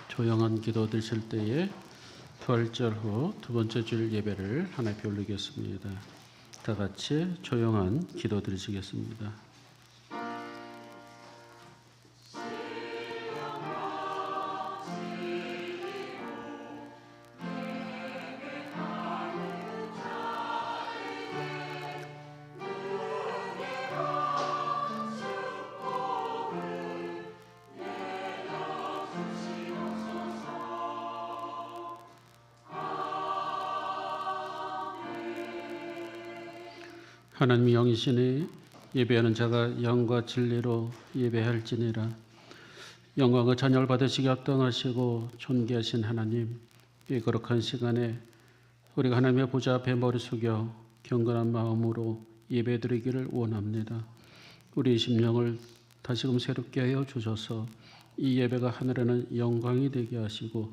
조용한 기도 드실 때에 부활절 후 두 번째 주일 예배를 하나님께 올리겠습니다. 다 같이 조용한 기도 드리시겠습니다. 하나님 영이시니 예배하는 자가 영과 진리로 예배할지니라. 영광과 찬양을 받으시기 합당하시고 존귀하신 하나님, 이 거룩한 시간에 우리가 하나님의 보좌 앞에 머리 숙여 경건한 마음으로 예배드리기를 원합니다. 우리 심령을 다시금 새롭게 하여 주셔서 이 예배가 하늘에는 영광이 되게 하시고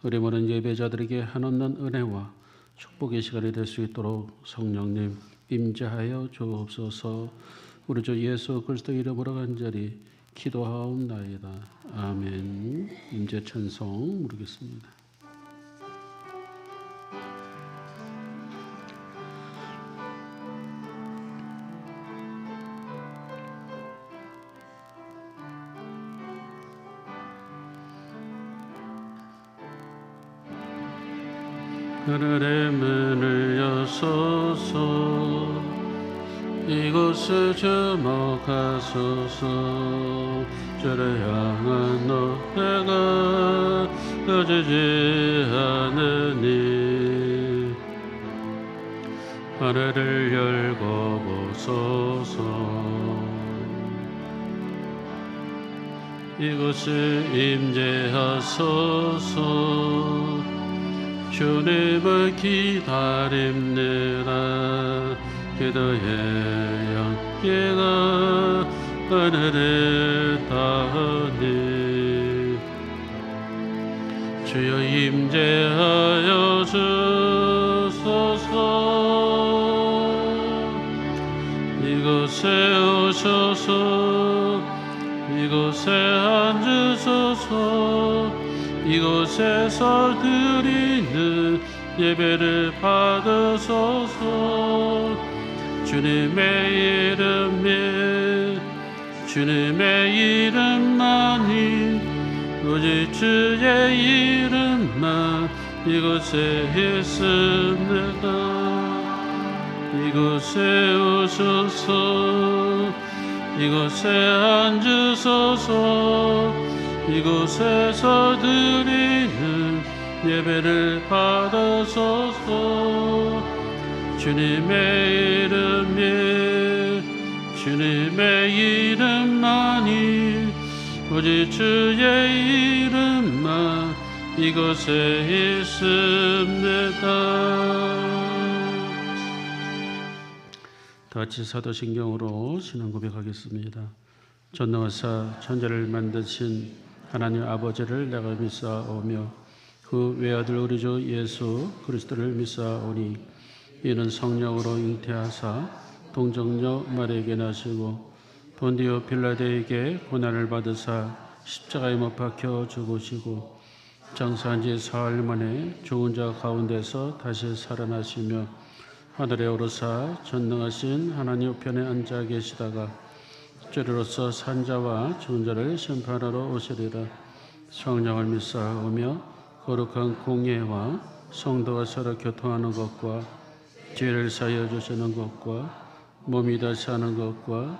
우리 모든 예배자들에게 한없는 은혜와 축복의 시간이 될 수 있도록 성령님 임재하여 주옵소서. 우리 주 예수 그리스도 이름으로 간절히 기도하옵나이다. 아멘. 임재 찬송 부르겠습니다. 하늘의 문을 여소서, 이곳을 주목하소서. 주를 향한 노래가 꺼지지 않으니 하늘을 열고 보소서. 이곳을 임재하소서. 주님을 기다립니다. 기도의 연기가 하늘에 닿으니 주여 임재하여 주소서. 이곳에 오셔서 이곳에 앉으소서. 이곳에서 드리는 예배를 받으소서. 주님의 이름만이 오직 주의 이름만 이곳에 있습니다. 이곳에 오셔서 이곳에 앉으소서. 이곳에서 드리는 예배를 받으소서. 주님의 이름만이 오직 주의 이름만 이곳에 있습니다. 다 같이 사도신경으로 신앙 고백하겠습니다. 전능하사 천지를 만드신 하나님 아버지를 내가 믿사오며 그 외아들 우리 주 예수 그리스도를 믿사오니 이는 성령으로 잉태하사 동정녀 마리아에게 나시고 본디오 빌라도에게 고난을 받으사 십자가에 못 박혀 죽으시고 장사한 지 사흘 만에 죽은 자 가운데서 다시 살아나시며 하늘에 오르사 전능하신 하나님 우편에 앉아 계시다가 주로서 산자와 죽은 자를 심판하러 오시리라. 성령을 믿사오며 거룩한 공예와 성도가 서로 교통하는 것과 죄를 사하여 주시는 것과 몸이 다시 사는 것과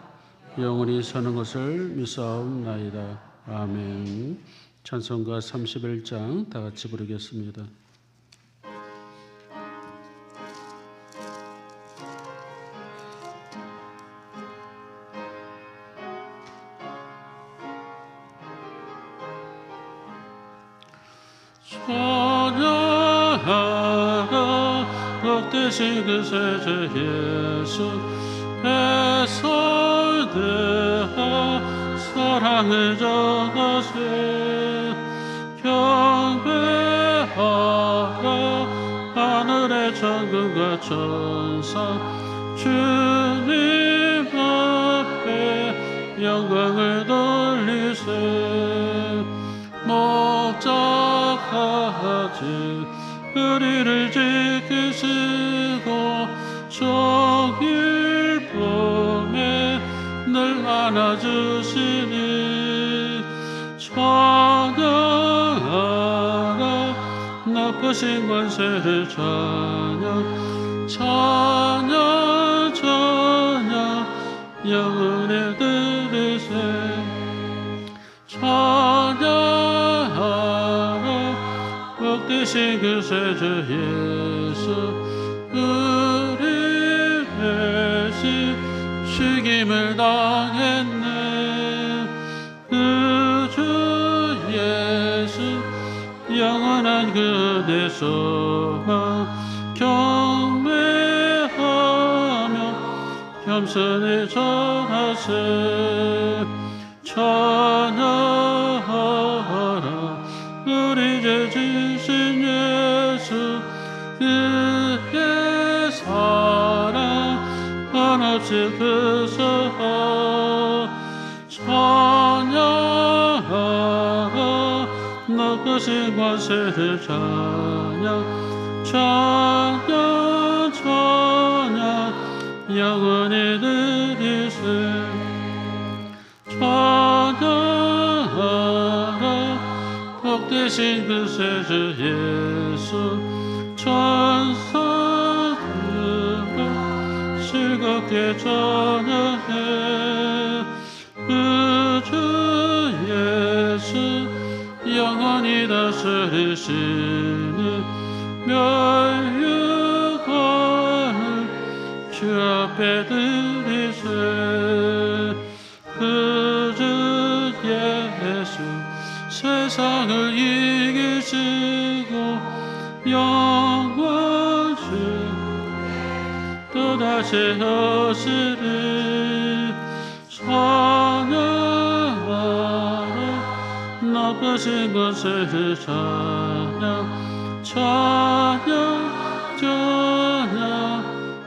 영원히 사는 것을 믿사옵나이다. 아멘. 찬송가 31장 다 같이 부르겠습니다. 찬양하라 복되신 그 세제 예수 배설대하 사랑을 전하세. 경배하라 하늘의 천군과 천사 주님 앞에 영광을 돌리세. 걱정하지 우리를 지키시고 종일 밤에 늘 안아주시니 찬양하라 높으신 권세를 찬양 찬양 찬양 영원히 들으세 찬양하라 복되신 그 세주 예수 우리 대신 죽임을 당했네 그 주 예수 영원한 그대 소망 경배하며 겸손히 전하세 찬양하라 우리 죄 지신 예수 그의 사랑 한없이 그 사랑 찬양하라 높으신 권세를 찬양 찬양 찬양 영원히 들으세 찬양하라 복되신 그 세주 예수 천사들아 즐겁게 찬양해 그 주 예수 영원히 다스리시는 멸류관을 주 앞에 드리세 그 주 예수 세상을 이기시고 영광 주 또다시 하시리 찬양하라 높으신 곳을 찬양 찬양 찬양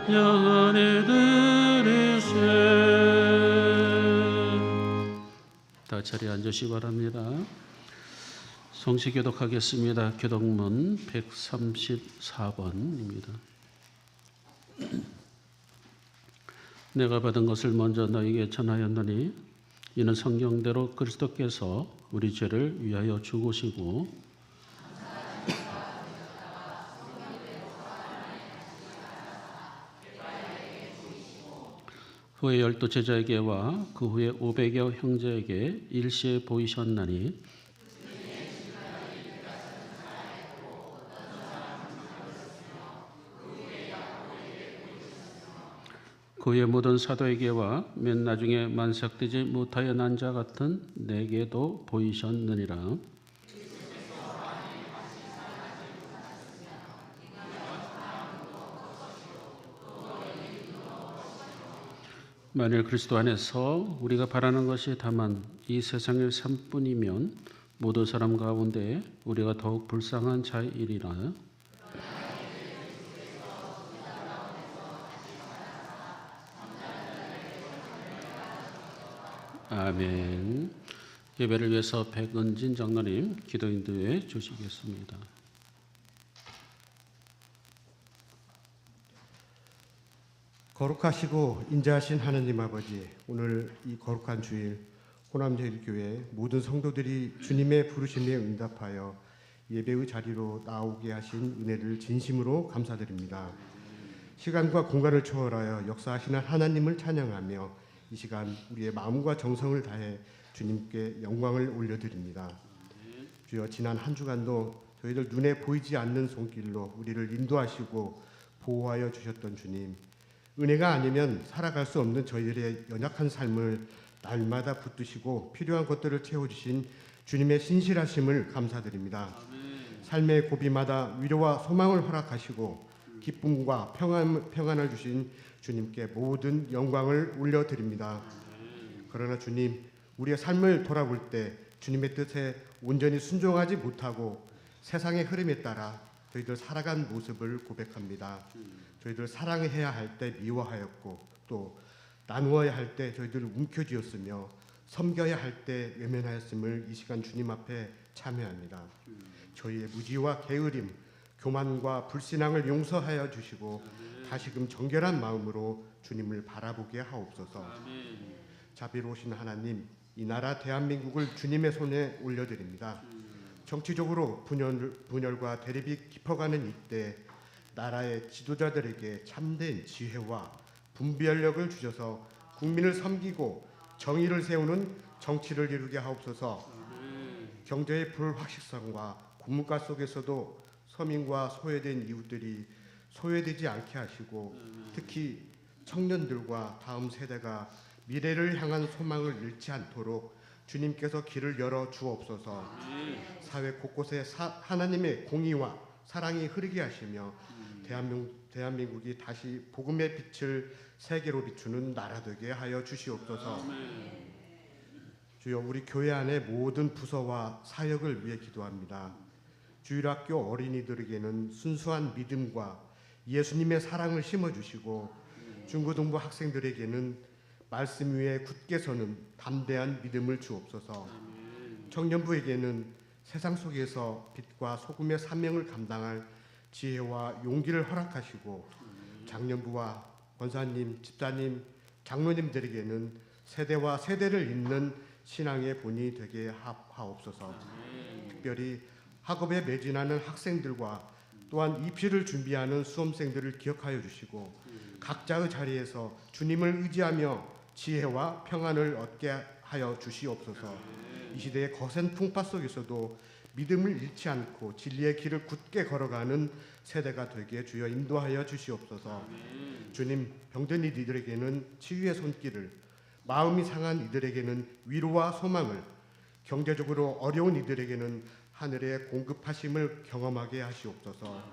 영원히 들으세 다 자리에 앉으시기 바랍니다. 성시 교독하겠습니다. 교독문 134번입니다. 내가 받은 것을 먼저 너에게 전하였노니 이는 성경대로 그리스도께서 우리 죄를 위하여 죽으시고 후에 12 제자에게와 그 후에 500여 형제에게 일시에 보이셨나니 그의 모든 사도에게와 맨 나중에 만삭되지 못하여 난 자 같은 내게도 보이셨느니라. 만일 그리스도 안에서 우리가 바라는 것이 다만 이 세상의 삶뿐이면 모든 사람 가운데 우리가 더욱 불쌍한 자이리라. 아멘. 예배를 위해서 백은진 장로님 기도 인도해 주시겠습니다. 거룩하시고 인자하신 하느님 아버지, 오늘 이 거룩한 주일 호남제일교회 모든 성도들이 주님의 부르심에 응답하여 예배의 자리로 나오게 하신 은혜를 진심으로 감사드립니다. 시간과 공간을 초월하여 역사하시는 하나님을 찬양하며 이 시간 우리의 마음과 정성을 다해 주님께 영광을 올려드립니다. 주여, 지난 한 주간도 저희들 눈에 보이지 않는 손길로 우리를 인도하시고 보호하여 주셨던 주님, 은혜가 아니면 살아갈 수 없는 저희들의 연약한 삶을 날마다 붙드시고 필요한 것들을 채워주신 주님의 신실하심을 감사드립니다. 삶의 고비마다 위로와 소망을 허락하시고 기쁨과 평안을 주신 주님께 모든 영광을 올려드립니다. 그러나 주님, 우리의 삶을 돌아볼 때 주님의 뜻에 온전히 순종하지 못하고 세상의 흐름에 따라 저희들 살아간 모습을 고백합니다. 저희들 사랑해야 할 때 미워하였고 또 나누어야 할 때 저희들 움켜쥐었으며 섬겨야 할 때 외면하였음을 이 시간 주님 앞에 참여합니다. 저희의 무지와 게으름, 교만과 불신앙을 용서하여 주시고 다시금 정결한 마음으로 주님을 바라보게 하옵소서. 자비로우신 하나님, 이 나라 대한민국을 주님의 손에 올려드립니다. 정치적으로 분열과 대립이 깊어가는 이때 나라의 지도자들에게 참된 지혜와 분별력을 주셔서 국민을 섬기고 정의를 세우는 정치를 이루게 하옵소서. 경제의 불확실성과 고물가 속에서도 서민과 소외된 이웃들이 소외되지 않게 하시고 특히 청년들과 다음 세대가 미래를 향한 소망을 잃지 않도록 주님께서 길을 열어 주옵소서. 사회 곳곳에 하나님의 공의와 사랑이 흐르게 하시며 대한민국이 다시 복음의 빛을 세계로 비추는 나라 되게 하여 주시옵소서. 주여, 우리 교회 안의 모든 부서와 사역을 위해 기도합니다. 주일학교 어린이들에게는 순수한 믿음과 예수님의 사랑을 심어주시고 중고등부 학생들에게는 말씀 위에 굳게 서는 담대한 믿음을 주옵소서. 청년부에게는 세상 속에서 빛과 소금의 사명을 감당할 지혜와 용기를 허락하시고 장년부와 권사님, 집사님, 장로님들에게는 세대와 세대를 잇는 신앙의 본이 되게 하옵소서. 특별히 학업에 매진하는 학생들과 또한 입시를 준비하는 수험생들을 기억하여 주시고 각자의 자리에서 주님을 의지하며 지혜와 평안을 얻게 하여 주시옵소서. 이 시대의 거센 풍파 속에서도 믿음을 잃지 않고 진리의 길을 굳게 걸어가는 세대가 되게 주여 인도하여 주시옵소서. 주님, 병든 이들에게는 치유의 손길을, 마음이 상한 이들에게는 위로와 소망을, 경제적으로 어려운 이들에게는 하늘의 공급하심을 경험하게 하시옵소서.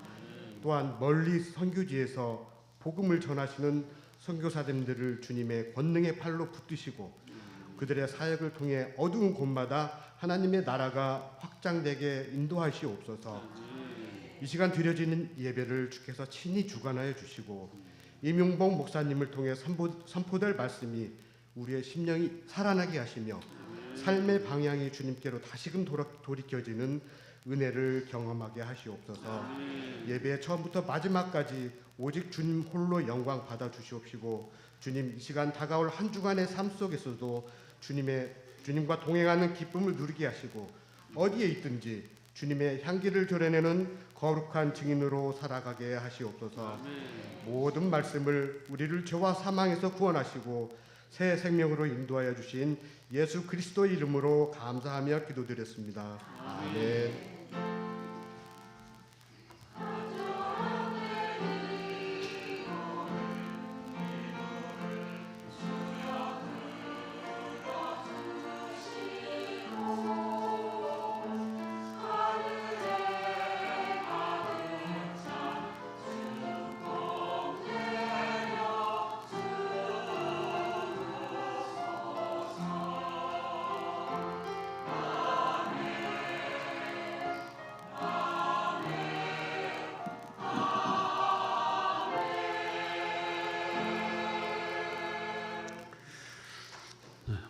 또한 멀리 선교지에서 복음을 전하시는 선교사님들을 주님의 권능의 팔로 붙드시고 그들의 사역을 통해 어두운 곳마다 하나님의 나라가 확장되게 인도하시옵소서. 이 시간 드려지는 예배를 주께서 친히 주관하여 주시고 이명복 목사님을 통해 선포될 말씀이 우리의 심령이 살아나게 하시며 삶의 방향이 주님께로 다시금 돌이켜지는 은혜를 경험하게 하시옵소서. 예배의 처음부터 마지막까지 오직 주님 홀로 영광 받아 주시옵시고 주님, 이 시간 다가올 한 주간의 삶 속에서도 주님과 동행하는 기쁨을 누리게 하시고 어디에 있든지 주님의 향기를 드러내는 거룩한 증인으로 살아가게 하시옵소서. 모든 말씀을 우리를 죄와 사망에서 구원하시고 새 생명으로 인도하여 주신 예수 그리스도의 이름으로 감사하며 기도드렸습니다. 아멘.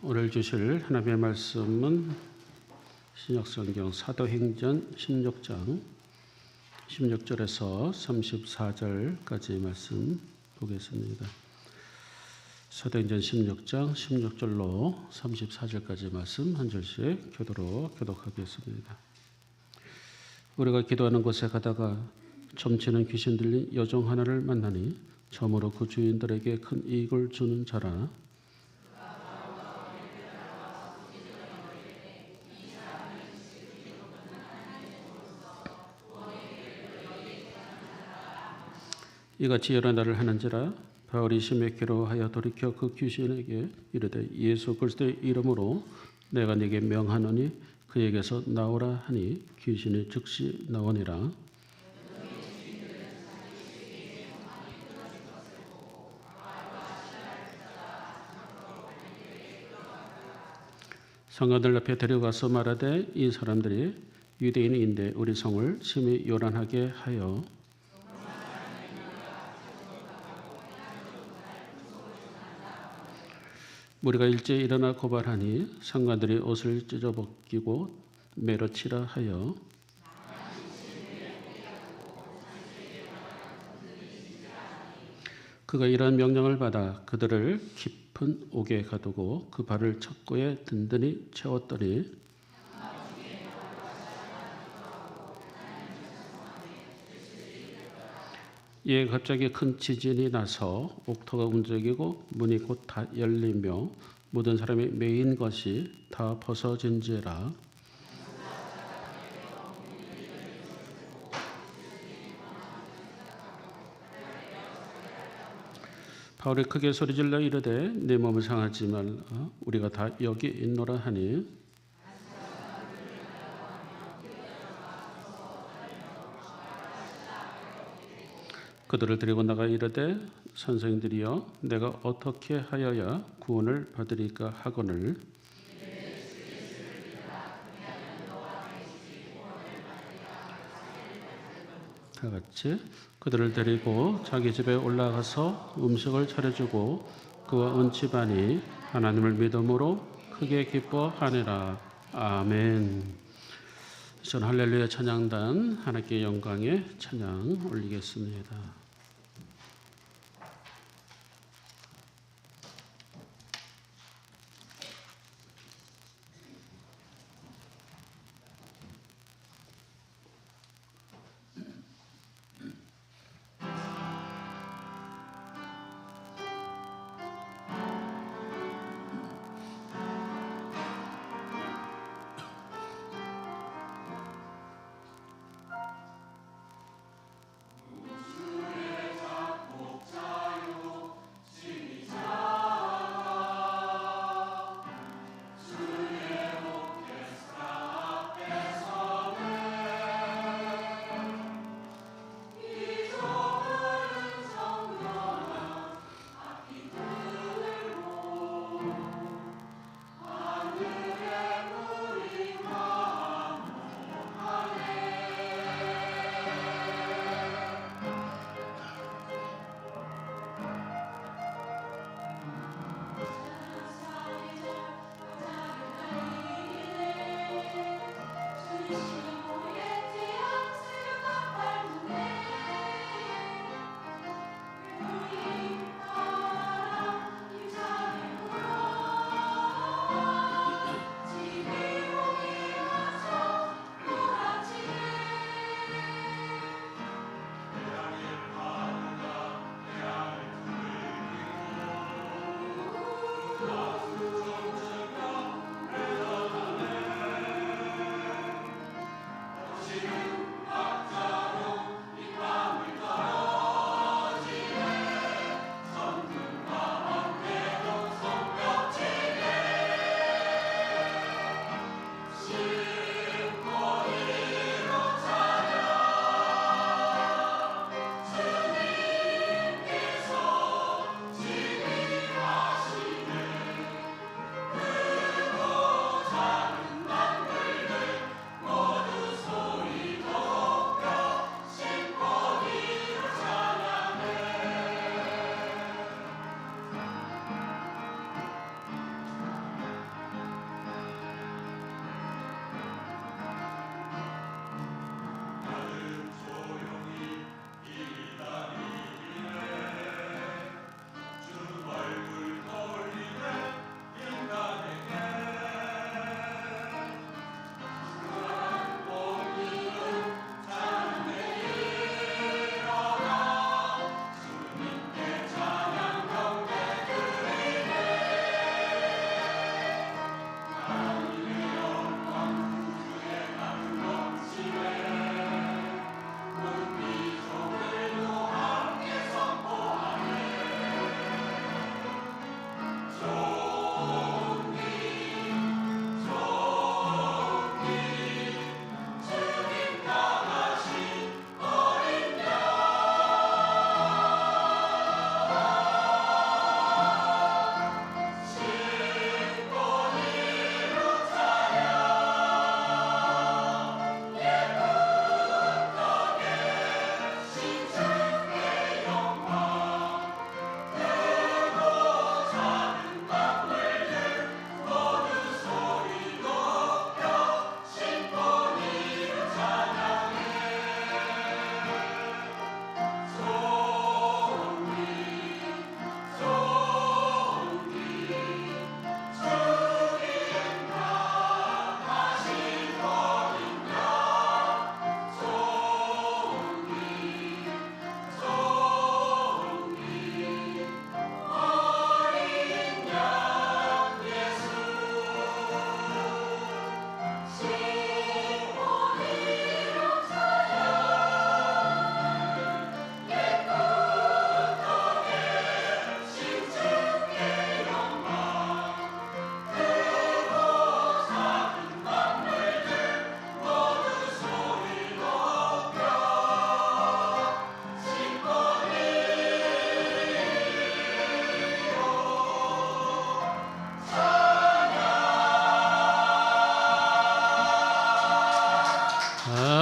오늘 주실 하나님의 말씀은 신약성경 사도행전 16장 16절에서 34절까지 말씀 보겠습니다. 사도행전 16장 16절로 34절까지 말씀 한 절씩 교독하겠습니다. 우리가 기도하는 곳에 가다가 점치는 귀신 들린 여종 하나를 만나니 점으로 그 주인들에게 큰 이익을 주는 자라. 이같이 여러 날을 하는지라 바울이 심히 괴로워하여 돌이켜 그 귀신에게 이르되 예수 그리스도의 이름으로 내가 네게 명하노니 그에게서 나오라 하니 귀신이 즉시 나오니라. 성가들 앞에 데려가서 말하되 이 사람들이 유대인인데 우리 성을 심히 요란하게 하여 우리가 일제히 일어나 고발하니 상관들이 옷을 찢어벗기고 매로 치라 하여 그가 이러한 명령을 받아 그들을 깊은 옥에 가두고 그 발을 척고에 든든히 채웠더니 이에 갑자기 큰 지진이 나서 옥토가 움직이고 문이 곧 다 열리며 모든 사람이 매인 것이 다 벗어진지라. 바울이 크게 소리질러 이르되 내 몸을 상하지 말라 우리가 다 여기 있노라 하니 그들을 데리고 나가 이르되 선생들이여 내가 어떻게 하여야 구원을 받으리까 하거늘 다 같이 그들을 데리고 자기 집에 올라가서 음식을 차려주고 그와 온 집안이 하나님을 믿음으로 크게 기뻐하니라. 아멘. 전 할렐루야 찬양단 하나님께 영광의 찬양 올리겠습니다.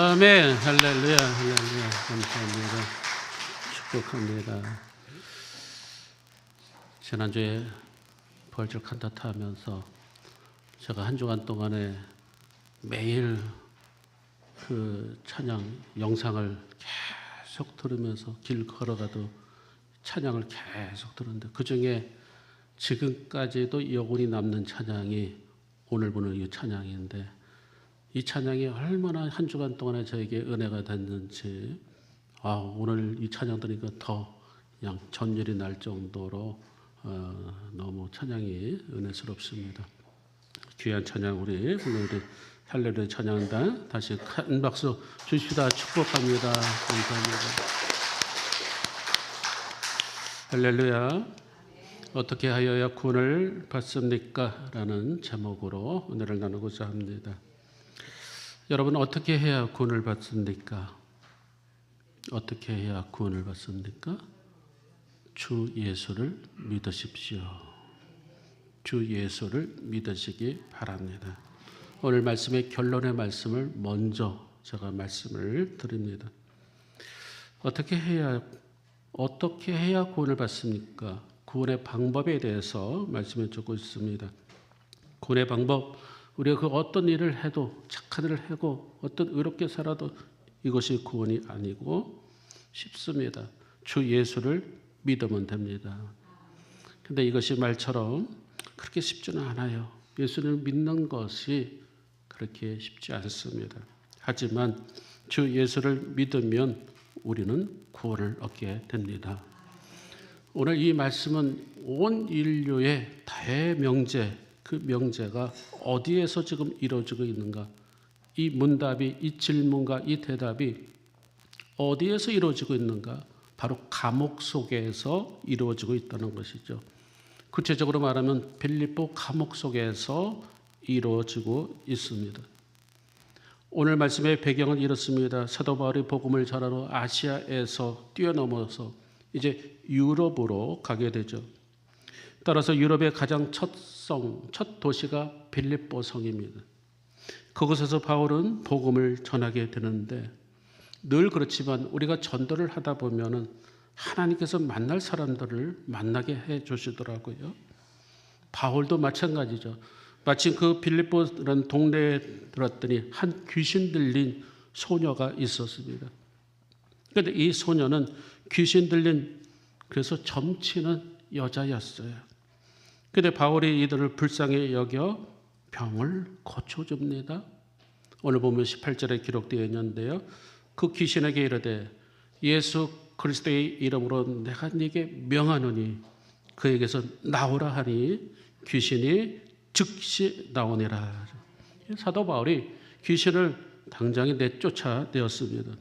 아멘. 할렐루야. 할렐루야. 감사합니다. 축복합니다. 지난주에 벌적 칸타타 하면서 제가 한 주간 동안에 매일 그 찬양 영상을 계속 들으면서 길 걸어가도 찬양을 계속 들었는데 그중에 지금까지도 여운이 남는 찬양이 오늘 보는 이 찬양인데 이 찬양이 얼마나 한 주간 동안에 저에게 은혜가 됐는지 오늘 이 찬양 들으니까 더 그냥 전율이 날 정도로 너무 찬양이 은혜스럽습니다. 귀한 찬양 우리 할렐루야 찬양단 다시 큰 박수 주시다 축복합니다. 감사합니다. 할렐루야. 어떻게 하여야 구원을 받습니까? 라는 제목으로 오늘을 나누고자 합니다. 여러분 어떻게 해야 구원을 받습니까? 어떻게 해야 구원을 받습니까? 주 예수를 믿으십시오. 주 예수를 믿으시기 바랍니다. 오늘 말씀의 결론의 말씀을 먼저 제가 말씀을 드립니다. 어떻게 해야 구원을 받습니까? 구원의 방법에 대해서 말씀해 주고 있습니다. 구원의 방법, 우리가 그 어떤 일을 해도 착한 일을 하고 어떤 의롭게 살아도 이것이 구원이 아니고 쉽습니다. 주 예수를 믿으면 됩니다. 근데 이것이 말처럼 그렇게 쉽지는 않아요. 예수를 믿는 것이 그렇게 쉽지 않습니다. 하지만 주 예수를 믿으면 우리는 구원을 얻게 됩니다. 오늘 이 말씀은 온 인류의 대명제, 그 명제가 어디에서 지금 이루어지고 있는가? 이 문답이, 이 질문과 이 대답이 어디에서 이루어지고 있는가? 바로 감옥 속에서 이루어지고 있다는 것이죠. 구체적으로 말하면 빌립보 감옥 속에서 이루어지고 있습니다. 오늘 말씀의 배경은 이렇습니다. 사도 바울이 복음을 전하러 아시아에서 뛰어넘어서 이제 유럽으로 가게 되죠. 따라서 유럽의 가장 첫 도시가 빌립보 성입니다. 그곳에서 바울은 복음을 전하게 되는데 늘 그렇지만 우리가 전도를 하다 보면은 하나님께서 만날 사람들을 만나게 해 주시더라고요. 바울도 마찬가지죠. 마침 그 빌립보라는 동네에 들었더니 한 귀신 들린 소녀가 있었습니다. 그런데 이 소녀는 귀신 들린 그래서 점치는 여자였어요. 그런데 바울이 이들을 불쌍히 여겨 병을 고쳐줍니다. 오늘 보면 18절에 기록되어 있는데요. 그 귀신에게 이르되 예수 그리스도의 이름으로 내가 네게 명하노니 그에게서 나오라 하니 귀신이 즉시 나오니라. 사도 바울이 귀신을 당장에 내쫓아내었습니다.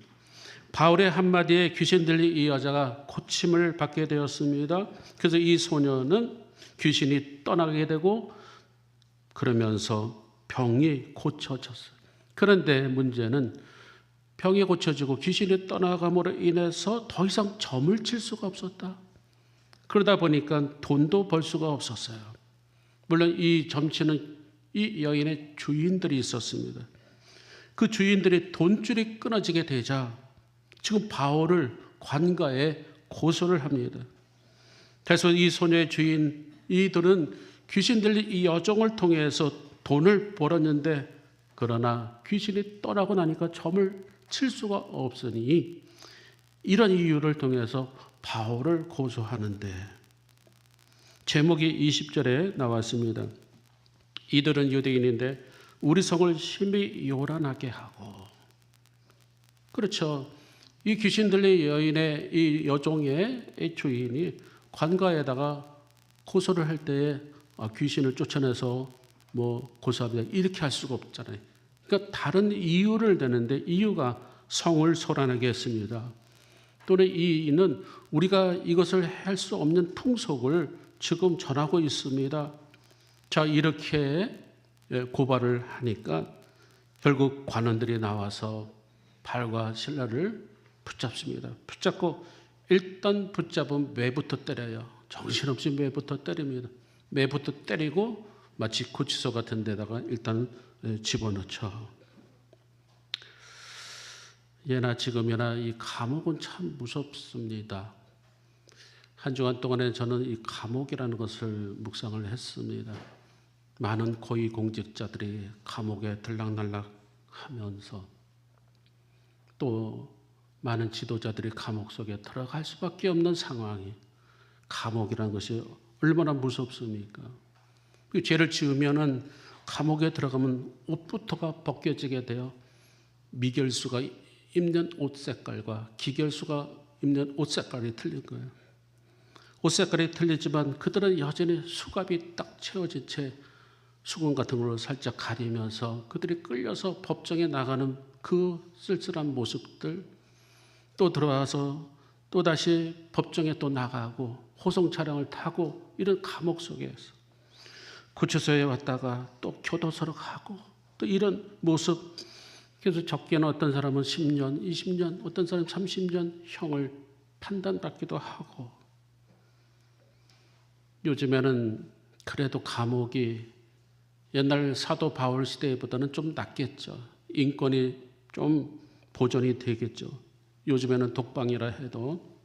바울의 한마디에 귀신 들린 이 여자가 고침을 받게 되었습니다. 그래서 이 소녀는 귀신이 떠나게 되고 그러면서 병이 고쳐졌어요. 그런데 문제는 병이 고쳐지고 귀신이 떠나감으로 인해서 더 이상 점을 칠 수가 없었다. 그러다 보니까 돈도 벌 수가 없었어요. 물론 이 점치는 이 여인의 주인들이 있었습니다. 그 주인들이 돈줄이 끊어지게 되자 지금 바울을 관가에 고소를 합니다. 그래서 이 소녀의 주인 이들은 귀신 들린 이 여종을 통해서 돈을 벌었는데 그러나 귀신이 떠나고 나니까 점을 칠 수가 없으니 이런 이유를 통해서 바울을 고소하는데 제목이 20절에 나왔습니다. 이들은 유대인인데 우리 성을 심히 요란하게 하고 그렇죠. 이 귀신 들린 여인의 이 여종의 주인이 관가에다가 고소를 할 때에 귀신을 쫓아내서 고소합니다. 이렇게 할 수가 없잖아요. 그러니까 다른 이유를 대는데 이유가 성을 소란하게 했습니다. 또는 이는 우리가 이것을 할 수 없는 풍속을 지금 전하고 있습니다. 자, 이렇게 고발을 하니까 결국 관원들이 나와서 발과 신라를 붙잡습니다. 붙잡고 일단 붙잡은 매부터 때려요. 정신없이 매부터 때립니다. 매부터 때리고 마치 구치소 같은 데다가 일단 집어넣죠. 예나 지금이나 이 감옥은 참 무섭습니다. 한 주간 동안에 저는 이 감옥이라는 것을 묵상을 했습니다. 많은 고위공직자들이 감옥에 들락날락 하면서 또 많은 지도자들이 감옥 속에 들어갈 수밖에 없는 상황이, 감옥이라는 것이 얼마나 무섭습니까? 죄를 지으면은 감옥에 들어가면 옷부터가 벗겨지게 돼요. 미결수가 입는 옷 색깔과 기결수가 입는 옷 색깔이 틀린 거예요. 옷 색깔이 틀리지만 그들은 여전히 수갑이 딱 채워진 채 수건 같은 걸로 살짝 가리면서 그들이 끌려서 법정에 나가는 그 쓸쓸한 모습들, 또 들어와서 또 다시 법정에 또 나가고 호송 차량을 타고 이런 감옥 속에서 구치소에 왔다가 또 교도소로 가고 또 이런 모습, 그래서 적게는 어떤 사람은 10년, 20년, 어떤 사람은 30년 형을 판단받기도 하고, 요즘에는 그래도 감옥이 옛날 사도 바울 시대보다는 좀 낫겠죠. 인권이 좀 보존이 되겠죠. 요즘에는 독방이라 해도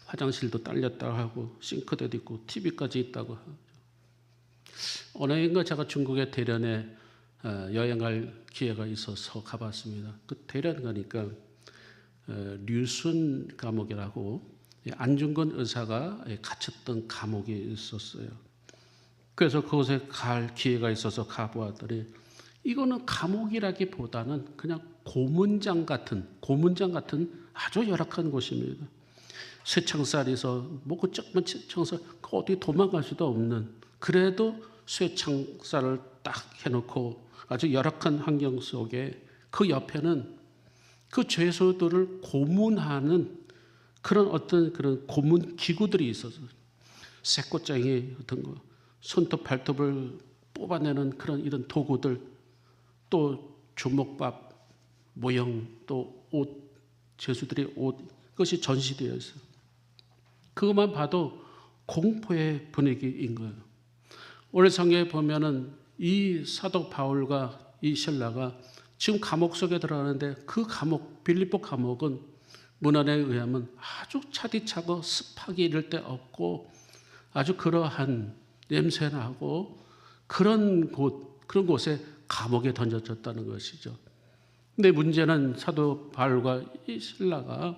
화장실도 딸렸다고 하고 싱크대도 있고 TV까지 있다고 하죠. 어느 해인가 제가 중국의 대련에 여행할 기회가 있어서 가봤습니다. 그 대련 가니까 류순 감옥이라고 안중근 의사가 갇혔던 감옥이 있었어요. 그래서 그곳에 갈 기회가 있어서 가보았더니 이거는 감옥이라기보다는 그냥 고문장 같은 아주 열악한 곳입니다. 쇠창살에서 그 조그만 쇠창살 어디 도망갈 수도 없는, 그래도 쇠창살을 딱 해놓고 아주 열악한 환경 속에 그 옆에는 그 죄수들을 고문하는 그런 고문 기구들이 있어서 쇠꽃장이 같은 거, 손톱 발톱을 뽑아내는 그런 이런 도구들, 또 주먹밥 모형, 또 옷, 죄수들의 옷, 그것이 전시되어 있어요. 그것만 봐도 공포의 분위기인 거예요. 오늘 성경에 보면은 이 사도 바울과 이 신라가 지금 감옥 속에 들어가는데 그 감옥, 빌립보 감옥은 문헌에 의하면 아주 차디차고 습하기 이를 데 없고 아주 그러한 냄새나고 그런 곳에 감옥에 던져졌다는 것이죠. 근데 문제는 사도 바울과 이 신라가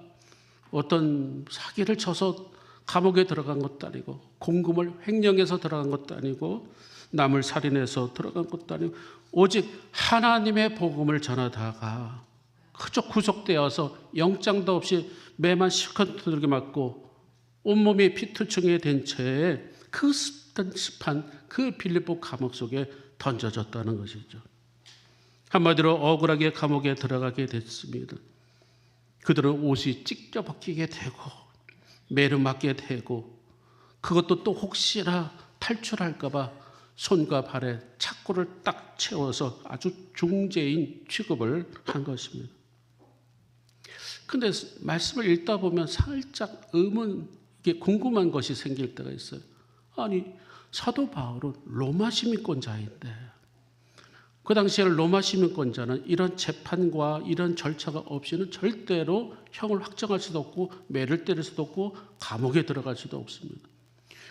어떤 사기를 쳐서 감옥에 들어간 것도 아니고, 공금을 횡령해서 들어간 것도 아니고, 남을 살인해서 들어간 것도 아니고, 오직 하나님의 복음을 전하다가 그저 구속되어서 영장도 없이 매만 실컷 두들겨 맞고 온몸이 피투성이 된 채에 그 습한 그 빌립보 감옥 속에 던져졌다는 것이죠. 한마디로 억울하게 감옥에 들어가게 됐습니다. 그들은 옷이 찢겨 벗기게 되고 매를 맞게 되고, 그것도 또 혹시나 탈출할까 봐 손과 발에 착고를 딱 채워서 아주 중죄인 취급을 한 것입니다. 근데 말씀을 읽다 보면 살짝 이게 궁금한 것이 생길 때가 있어요. 아니, 사도 바울은 로마 시민권자인데, 그 당시에 로마 시민권자는 이런 재판과 이런 절차가 없이는 절대로 형을 확정할 수도 없고 매를 때릴 수도 없고 감옥에 들어갈 수도 없습니다.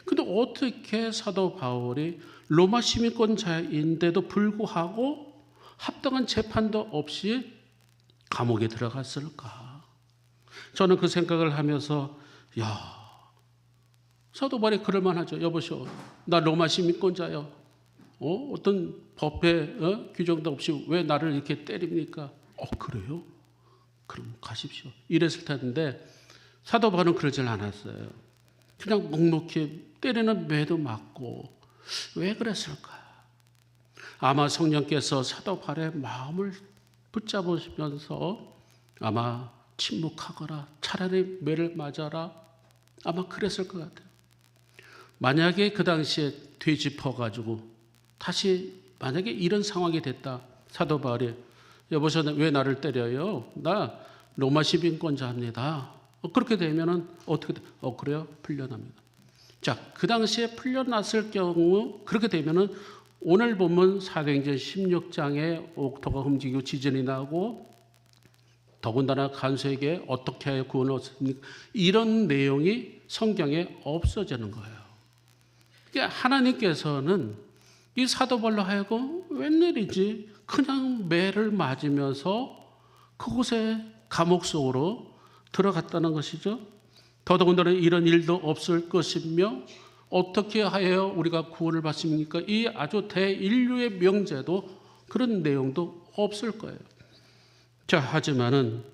근데 어떻게 사도 바울이 로마 시민권자인데도 불구하고 합당한 재판도 없이 감옥에 들어갔을까? 저는 그 생각을 하면서 사도 바울이 그럴 만하죠. 여보시오, 나 로마 시민권자요. 어떤 법의 규정도 없이 왜 나를 이렇게 때립니까? 그래요? 그럼 가십시오. 이랬을 텐데 사도 바울은 그러질 않았어요. 그냥 묵묵히 때리는 매도 맞고. 왜 그랬을까? 아마 성령께서 사도 바울의 마음을 붙잡으시면서 아마 침묵하거라, 차라리 매를 맞아라, 아마 그랬을 것 같아요. 만약에 그 당시에 되짚어가지고 다시 만약에 이런 상황이 됐다, 사도 바울이 여보세요, 왜 나를 때려요? 나 로마 시민권자입니다. 그렇게 되면은 어떻게 돼? 그래요? 풀려납니다. 자, 그 당시에 풀려났을 경우 그렇게 되면은 오늘 보면 사도행전 16장에 옥토가 움직이고 지진이 나고 더군다나 간수에게 어떻게 하여 구원을 얻습니까? 이런 내용이 성경에 없어지는 거예요. 그러니까 하나님께서는 이 사도 바울로 하여금 웬일이지? 그냥 매를 맞으면서 그곳에 감옥 속으로 들어갔다는 것이죠. 더더군다나 이런 일도 없을 것이며 어떻게 하여 우리가 구원을 받습니까? 이 아주 대인류의 명제도 그런 내용도 없을 거예요. 자, 하지만은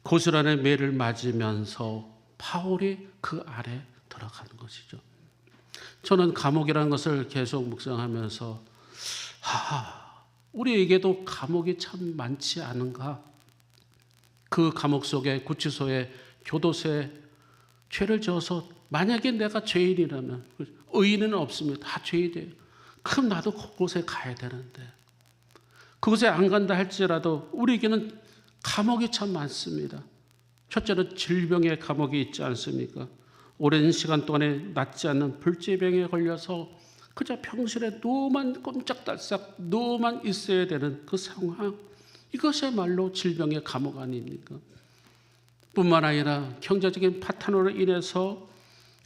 고스란히 매를 맞으면서 바울이 그 아래 들어가는 것이죠. 저는 감옥이라는 것을 계속 묵상하면서 우리에게도 감옥이 참 많지 않은가? 그 감옥 속에 구치소에 교도소에 죄를 지어서 만약에 내가 죄인이라면 의인은 없습니다. 다 죄인이에요. 그럼 나도 그곳에 가야 되는데 그곳에 안 간다 할지라도 우리에게는 감옥이 참 많습니다. 첫째는 질병의 감옥이 있지 않습니까? 오랜 시간 동안에 낫지 않는 불치병에 걸려서 그저 병실에 누워만 꼼짝달싹 누워만 있어야 되는 그 상황, 이것이야말로 질병의 감옥 아닙니까? 뿐만 아니라 경제적인 파탄으로 인해서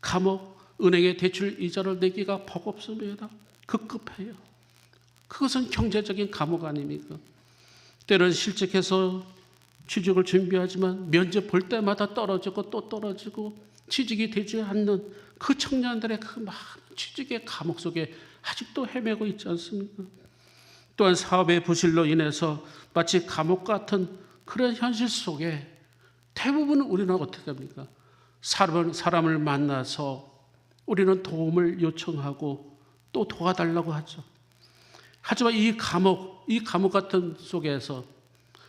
감옥, 은행의 대출 이자를 내기가 버겁습니다. 급급해요. 그것은 경제적인 감옥 아닙니까? 때로는 실직해서 취직을 준비하지만 면접 볼 때마다 떨어지고 또 떨어지고 취직이 되지 않는 그 청년들의 그 많은 취직의 감옥 속에 아직도 헤매고 있지 않습니까? 또한 사업의 부실로 인해서 마치 감옥 같은 그런 현실 속에 대부분 우리는 어떻게 합니까? 사람을 만나서 우리는 도움을 요청하고 또 도와달라고 하죠. 하지만 이 감옥 같은 속에서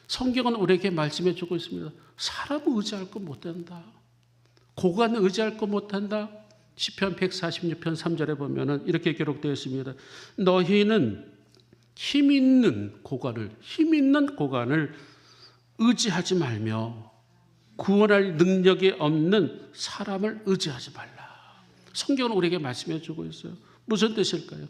성경은 우리에게 말씀해 주고 있습니다. 사람을 의지할 것 못한다. 고관을 의지할 것 못한다. 시편 146편 3절에 보면은 이렇게 기록되어 있습니다. 너희는 힘 있는 고관을 의지하지 말며 구원할 능력이 없는 사람을 의지하지 말라. 성경은 우리에게 말씀해 주고 있어요. 무슨 뜻일까요?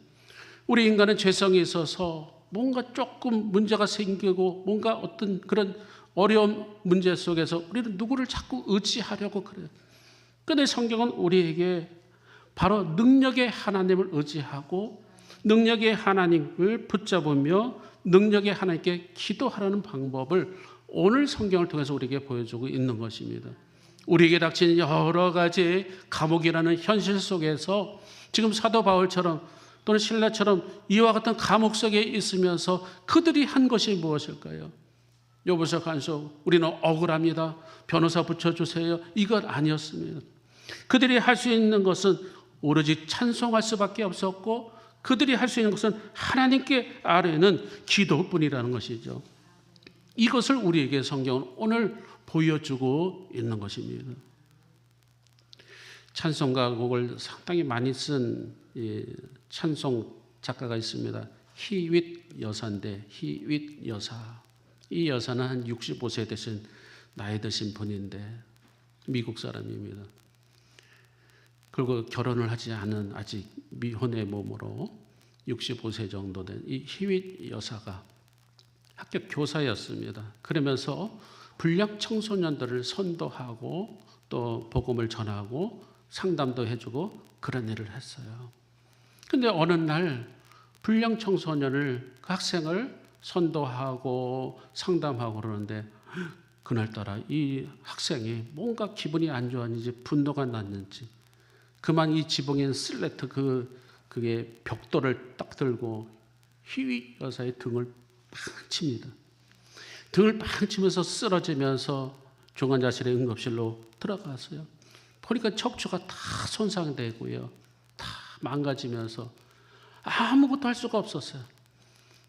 우리 인간은 죄성이 있어서 뭔가 조금 문제가 생기고 뭔가 어떤 그런 어려운 문제 속에서 우리는 누구를 자꾸 의지하려고 그래요. 그런데 성경은 우리에게 바로 능력의 하나님을 의지하고 능력의 하나님을 붙잡으며 능력의 하나님께 기도하라는 방법을 오늘 성경을 통해서 우리에게 보여주고 있는 것입니다. 우리에게 닥친 여러 가지 감옥이라는 현실 속에서 지금 사도 바울처럼 또는 신라처럼 이와 같은 감옥 속에 있으면서 그들이 한 것이 무엇일까요? 여보세요 간수, 우리는 억울합니다. 변호사 붙여주세요. 이건 아니었습니다. 그들이 할 수 있는 것은 오로지 찬송할 수밖에 없었고 그들이 할 수 있는 것은 하나님께 아뢰는 기도뿐이라는 것이죠. 이것을 우리에게 성경은 오늘 보여주고 있는 것입니다. 찬송가 곡을 상당히 많이 쓴 찬송 작가가 있습니다. 희윗 여사인데 희윗 여사. 이 여사는 한 65세 되신 나이 드신 분인데 미국 사람입니다. 그리고 결혼을 하지 않은 아직 미혼의 몸으로 65세 정도 된 이 희윗 여사가 학교 교사였습니다. 그러면서 불량 청소년들을 선도하고 또 복음을 전하고 상담도 해주고 그런 일을 했어요. 근데 어느 날 불량 청소년을 그 학생을 선도하고 상담하고 그러는데 그날따라 이 학생이 뭔가 기분이 안 좋았는지 분노가 났는지 그만 이 지붕인 슬레트 그게 벽돌을 딱 들고 희위 여사의 등을 팍 칩니다. 등을 팍 치면서 쓰러지면서 중환자실의 응급실로 들어갔어요. 보니까 척추가 다 손상되고요. 다 망가지면서 아무것도 할 수가 없었어요.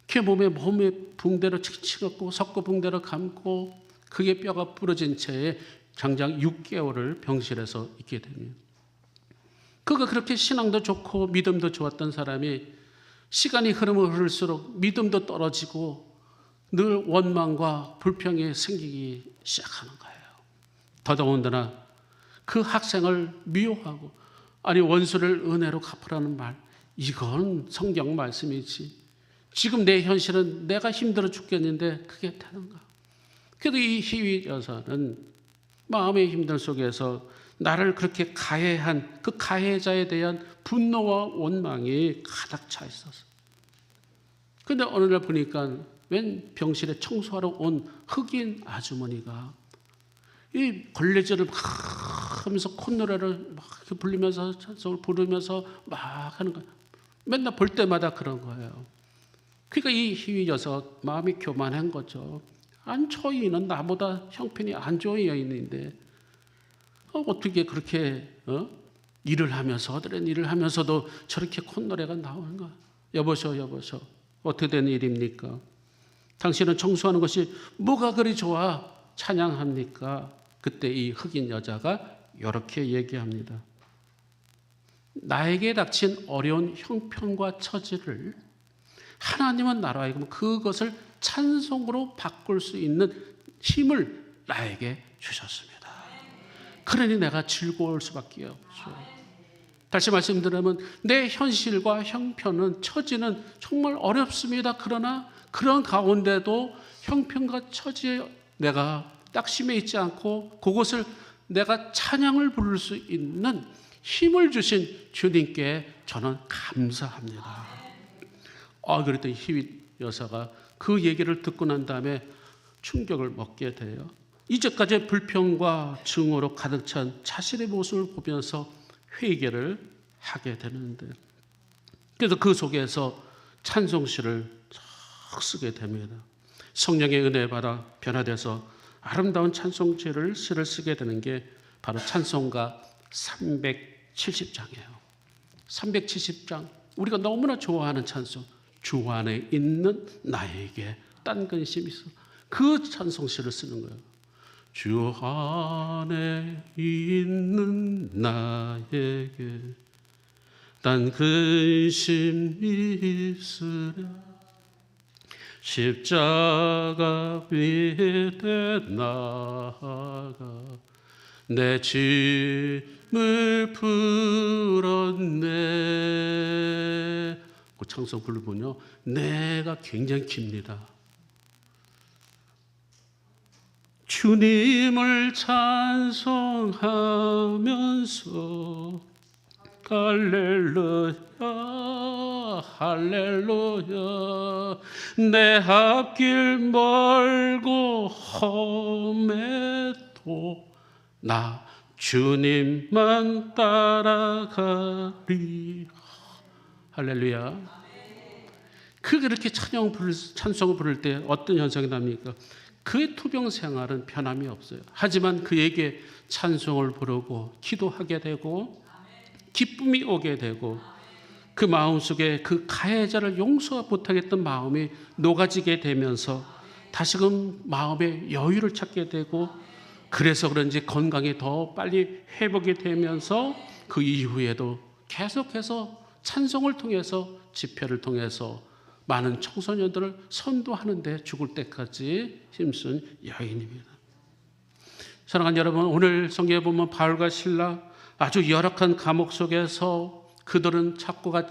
걔 몸에 붕대로 치치갖고 석고 붕대로 감고 그게 뼈가 부러진 채에 장장 6개월을 병실에서 있게 됩니다. 그가 그렇게 신앙도 좋고 믿음도 좋았던 사람이 시간이 흐를수록 믿음도 떨어지고 늘 원망과 불평이 생기기 시작하는 거예요. 더더군다나 그 학생을 미워하고 아니 원수를 은혜로 갚으라는 말, 이건 성경 말씀이지. 지금 내 현실은 내가 힘들어 죽겠는데 그게 되는가? 그래도 이 희위 여사는 마음의 힘들 속에서 나를 그렇게 가해한 그 가해자에 대한 분노와 원망이 가득 차 있었어. 근데 어느 날 보니까 웬 병실에 청소하러 온 흑인 아주머니가 이 걸레질을 막 하면서 콧노래를 막 부르면서 찬송을 부르면서 막 하는 거예요. 맨날 볼 때마다 그런 거예요. 그러니까 이 희위 여사 마음이 교만한 거죠. 저 여인은 나보다 형편이 안 좋은 여인인데 어떻게 그렇게 일을 하면서 어드른 일을 하면서도 저렇게 콧노래가 나오는가? 여보셔 어떻게 된 일입니까? 당신은 청소하는 것이 뭐가 그리 좋아 찬양합니까? 그때 이 흑인 여자가 이렇게 얘기합니다. 나에게 닥친 어려운 형편과 처지를 하나님은 나로 하여금 그것을 찬송으로 바꿀 수 있는 힘을 나에게 주셨습니다. 그러니 내가 즐거울 수밖에 없죠. 다시 말씀드리면 내 현실과 형편은 처지는 정말 어렵습니다. 그러나 그런 가운데도 형편과 처지에 내가 딱심에 있지 않고 그것을 내가 찬양을 부를 수 있는 힘을 주신 주님께 저는 감사합니다. 그랬더니 희위 여사가 그 얘기를 듣고 난 다음에 충격을 먹게 돼요. 이제까지 불평과 증오로 가득 찬 자신의 모습을 보면서 회개를 하게 되는데, 그래서 그 속에서 찬송시를 쫙 쓰게 됩니다. 성령의 은혜 받아 변화돼서 아름다운 찬송시를 쓰게 되는 게 바로 찬송가 370장이에요. 370장, 우리가 너무나 좋아하는 찬송, 주 안에 있는 나에게 딴 근심이 있어. 그 찬송시를 쓰는 거예요. 주 안에 있는 나에게 딴 근심이 있으랴 십자가 위에 나아가 내 짐을 풀었네. 그 찬송 부르면요, 내가 굉장히 깁니다. 주님을 찬송하면서 할렐루야 할렐루야 내 앞길 멀고 험해도 나 주님만 따라가리. 할렐루야. 그렇게 찬송을 부를 때 어떤 현상이 납니까? 그의 투병 생활은 변함이 없어요. 하지만 그에게 찬송을 부르고 기도하게 되고 기쁨이 오게 되고 그 마음속에 그 가해자를 용서 못하겠던 마음이 녹아지게 되면서 다시금 마음의 여유를 찾게 되고, 그래서 그런지 건강이 더 빨리 회복이 되면서 그 이후에도 계속해서 찬송을 통해서 집회를 통해서 많은 청소년들을 선도하는데 죽을 때까지 힘쓴 여인입니다. 사랑하는 여러분, 오늘 성경에 보면 바울과 실라 아주 열악한 감옥 속에서 그들은 착고가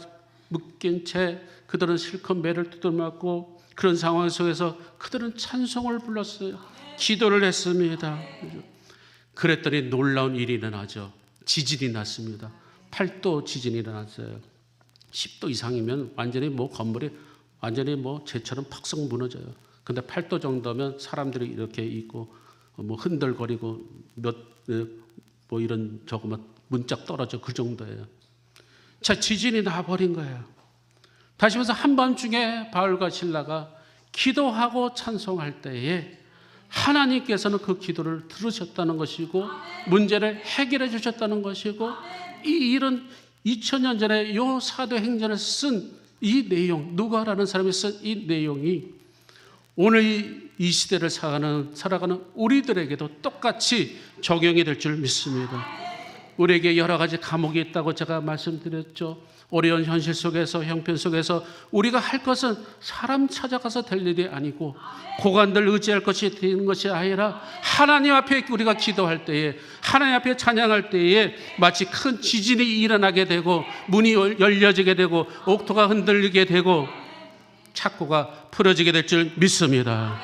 묶인 채 그들은 실컷 매를 두들맞고 그런 상황 속에서 그들은 찬송을 불렀어요. 기도를 했습니다. 그랬더니 놀라운 일이 일어나죠. 지진이 났습니다. 8도 지진이 일어났어요. 10도 이상이면 완전히 건물이 완전히 재처럼 팍썩 무너져요. 근데 8도 정도면 사람들이 이렇게 있고 흔들거리고 이런 문짝 떨어져 그 정도예요. 자, 지진이 나버린 거예요. 다시 말해서 한밤중에 바울과 실라가 기도하고 찬송할 때에 하나님께서는 그 기도를 들으셨다는 것이고 문제를 해결해 주셨다는 것이고, 이 일은 2000년 전에 요 사도행전을 쓴 이 내용, 누가라는 사람이 쓴 이 내용이 오늘 이 시대를 살아가는 우리들에게도 똑같이 적용이 될 줄 믿습니다. 우리에게 여러 가지 감옥이 있다고 제가 말씀드렸죠. 어려운 현실 속에서, 형편 속에서 우리가 할 것은 사람 찾아가서 될 일이 아니고 고관들 의지할 것이 되는 것이 아니라 하나님 앞에 우리가 기도할 때에, 하나님 앞에 찬양할 때에 마치 큰 지진이 일어나게 되고 문이 열려지게 되고 옥토가 흔들리게 되고 착고가 풀어지게 될 줄 믿습니다.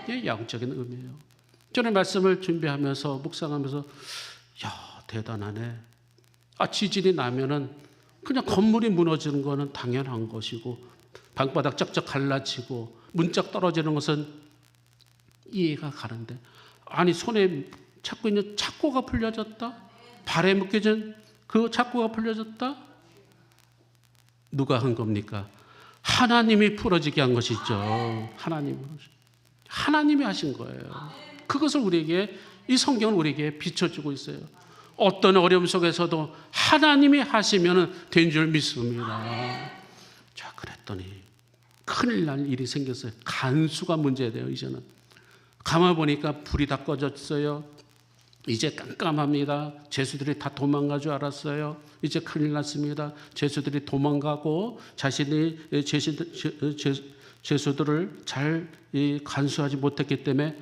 이게 영적인 의미예요. 저는 말씀을 준비하면서 묵상하면서 야, 대단하네. 지진이 나면은 그냥 건물이 무너지는 거는 당연한 것이고 방바닥 쩍쩍 갈라지고 문짝 떨어지는 것은 이해가 가는데, 아니 손에 잡고 있는 착고가 풀려졌다? 발에 묶여진 그 착고가 풀려졌다? 누가 한 겁니까? 하나님이 풀어지게 한 것이죠. 하나님이 하신 거예요. 그것을 우리에게, 이 성경은 우리에게 비춰주고 있어요. 어떤 어려움 속에서도 하나님이 하시면 된 줄 믿습니다. 자, 그랬더니 큰일 날 일이 생겼어요. 간수가 문제돼요. 이제는 가만 보니까 불이 다 꺼졌어요. 이제 깜깜합니다. 죄수들이 다 도망갈 줄 알았어요. 이제 큰일 났습니다. 죄수들이 도망가고 자신이 죄수들을 잘 간수하지 못했기 때문에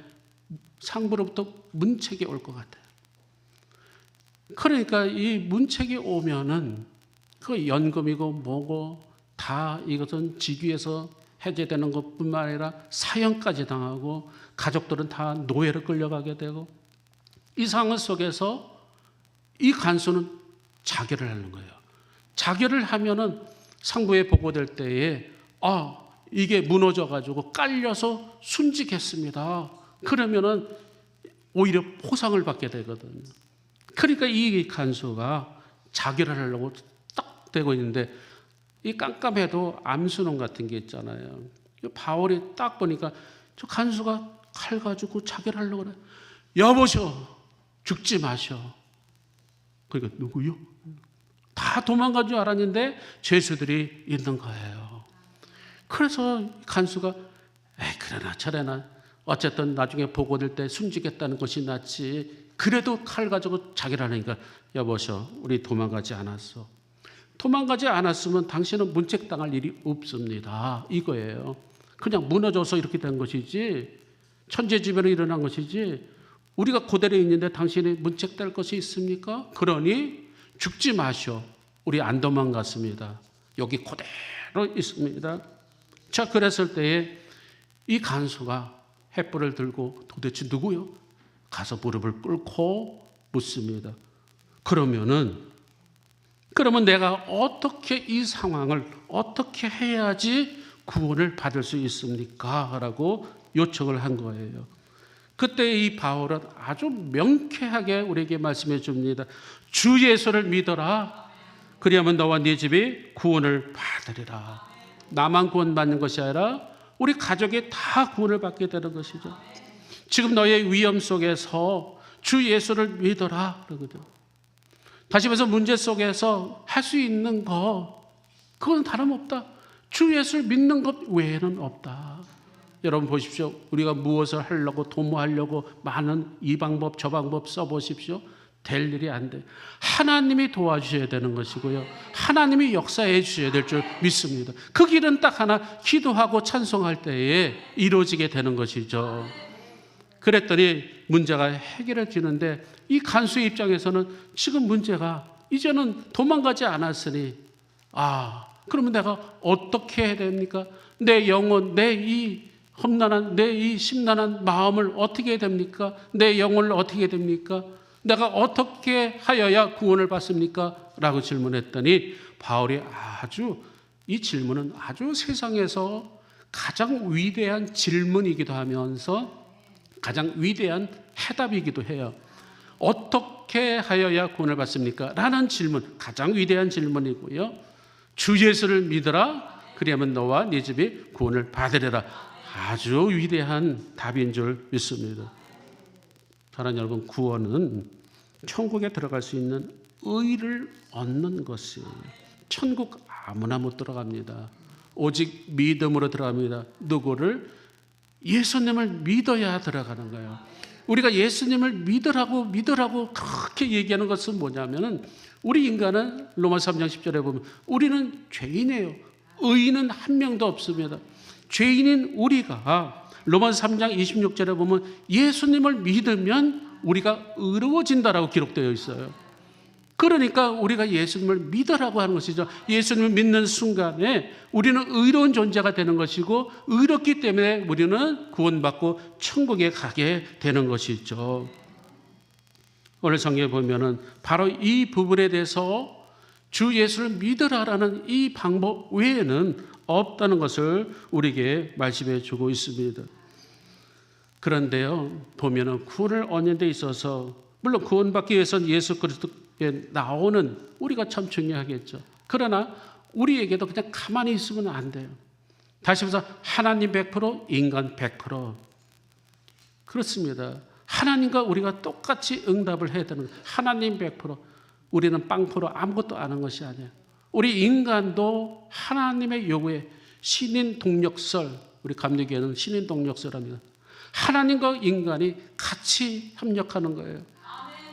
상부로부터 문책이 올 것 같아요. 그러니까 이 문책이 오면은 그 연금이고 뭐고 다 이것은 직위에서 해제되는 것뿐만 아니라 사형까지 당하고 가족들은 다 노예로 끌려가게 되고, 이 상황 속에서 이 간수는 자결을 하는 거예요. 자결을 하면은 상부에 보고될 때에 이게 무너져 가지고 깔려서 순직했습니다. 그러면은 오히려 포상을 받게 되거든요. 그러니까 이 간수가 자결을 하려고 딱 되고 있는데, 이 깜깜해도 암수놈 같은 게 있잖아요. 바울이 딱 보니까 저 간수가 칼 가지고 자결하려고 그래. 여보셔, 죽지 마셔. 그러니까 누구요? 다 도망간 줄 알았는데 죄수들이 있는 거예요. 그래서 간수가 그러나 저러나 어쨌든 나중에 보고될 때 숨지겠다는 것이 낫지, 그래도 칼 가지고 자결하니까 여보셔, 우리 도망가지 않았어. 도망가지 않았으면 당신은 문책당할 일이 없습니다. 이거예요. 그냥 무너져서 이렇게 된 것이지, 천재지변으로 일어난 것이지, 우리가 그대로 있는데 당신이 문책될 것이 있습니까? 그러니 죽지 마시오. 우리 안 도망갔습니다. 여기 그대로 있습니다. 자, 그랬을 때에 이 간수가 횃불을 들고 도대체 누구요? 가서 무릎을 꿇고 묻습니다. 그러면 내가 어떻게 이 상황을 어떻게 해야지 구원을 받을 수 있습니까? 라고 요청을 한 거예요. 그때 이 바울은 아주 명쾌하게 우리에게 말씀해 줍니다. 주 예수를 믿어라. 그리하면 너와 네 집이 구원을 받으리라. 나만 구원받는 것이 아니라 우리 가족이 다 구원을 받게 되는 것이죠. 지금 너의 위험 속에서 주 예수를 믿어라 그러거든. 다시 말해서 문제 속에서 할 수 있는 거, 그건 다름없다. 주 예수를 믿는 것 외에는 없다. 여러분 보십시오. 우리가 무엇을 하려고 도모하려고 많은 이 방법 저 방법 써보십시오. 될 일이 안 돼. 하나님이 도와주셔야 되는 것이고요. 하나님이 역사해 주셔야 될 줄 믿습니다. 그 길은 딱 하나, 기도하고 찬송할 때에 이루어지게 되는 것이죠. 그랬더니 문제가 해결해지는데, 이 간수의 입장에서는 지금 문제가 이제는 도망가지 않았으니 그러면 내가 어떻게 해야 됩니까? 내 영혼, 내 이 험난한, 내 이 심란한 마음을 어떻게 해야 됩니까? 내 영혼을 어떻게 해야 됩니까? 내가 어떻게 하여야 구원을 받습니까? 라고 질문했더니 바울이 이 질문은 아주 세상에서 가장 위대한 질문이기도 하면서 가장 위대한 해답이기도 해요. 어떻게 하여야 구원을 받습니까? 라는 질문, 가장 위대한 질문이고요. 주 예수를 믿어라. 그리하면 너와 네 집이 구원을 받으리라. 아주 위대한 답인 줄 믿습니다. 사랑하는 여러분, 구원은 천국에 들어갈 수 있는 의를 얻는 것이에요. 천국 아무나 못 들어갑니다. 오직 믿음으로 들어갑니다. 누구를? 예수님을 믿어야 들어가는 거예요. 우리가 예수님을 믿으라고 그렇게 얘기하는 것은 뭐냐면은, 우리 인간은 로마서 3장 10절에 보면 우리는 죄인이에요. 의인은 한 명도 없습니다. 죄인인 우리가 로마서 3장 26절에 보면 예수님을 믿으면 우리가 의로워진다라고 기록되어 있어요. 그러니까 우리가 예수님을 믿으라고 하는 것이죠. 예수님을 믿는 순간에 우리는 의로운 존재가 되는 것이고, 의롭기 때문에 우리는 구원받고 천국에 가게 되는 것이죠. 오늘 성경에 보면은 바로 이 부분에 대해서 주 예수를 믿으라라는 이 방법 외에는 없다는 것을 우리에게 말씀해 주고 있습니다. 그런데요, 보면은 구원을 얻는 데 있어서 물론 구원받기 위해서는 예수 그리스도께 나오는 우리가 참 중요하겠죠. 그러나 우리에게도 그냥 가만히 있으면 안 돼요. 다시 말해서 하나님 100%, 인간 100%. 그렇습니다. 하나님과 우리가 똑같이 응답을 해야 되는 거예요. 하나님 100%, 우리는 빵프로 아무것도 아는 것이 아니에요. 우리 인간도 하나님의 요구에 신인 동력설, 우리 감리교회는 신인 동력설합니다. 하나님과 인간이 같이 협력하는 거예요.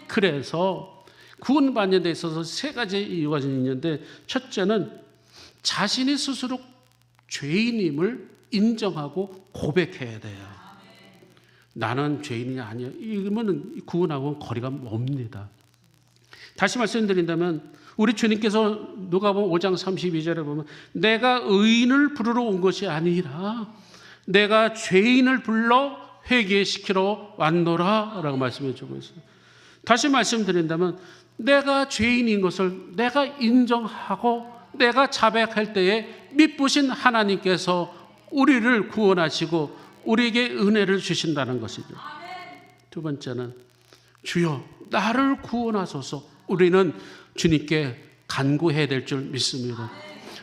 그래서 구원받는 데 있어서 세 가지 이유가 있는데, 첫째는 자신이 스스로 죄인임을 인정하고 고백해야 돼요. 나는 죄인이 아니야. 이러면 구원하고는 거리가 멉니다. 다시 말씀드린다면 우리 주님께서 누가복음 5장 32절에 보면 내가 의인을 부르러 온 것이 아니라 내가 죄인을 불러 회개시키러 왔노라 라고 말씀해 주고 있어요. 다시 말씀드린다면 내가 죄인인 것을 내가 인정하고 내가 자백할 때에 미쁘신 하나님께서 우리를 구원하시고 우리에게 은혜를 주신다는 것이죠. 두 번째는 주여 나를 구원하소서. 우리는 주님께 간구해야 될 줄 믿습니다.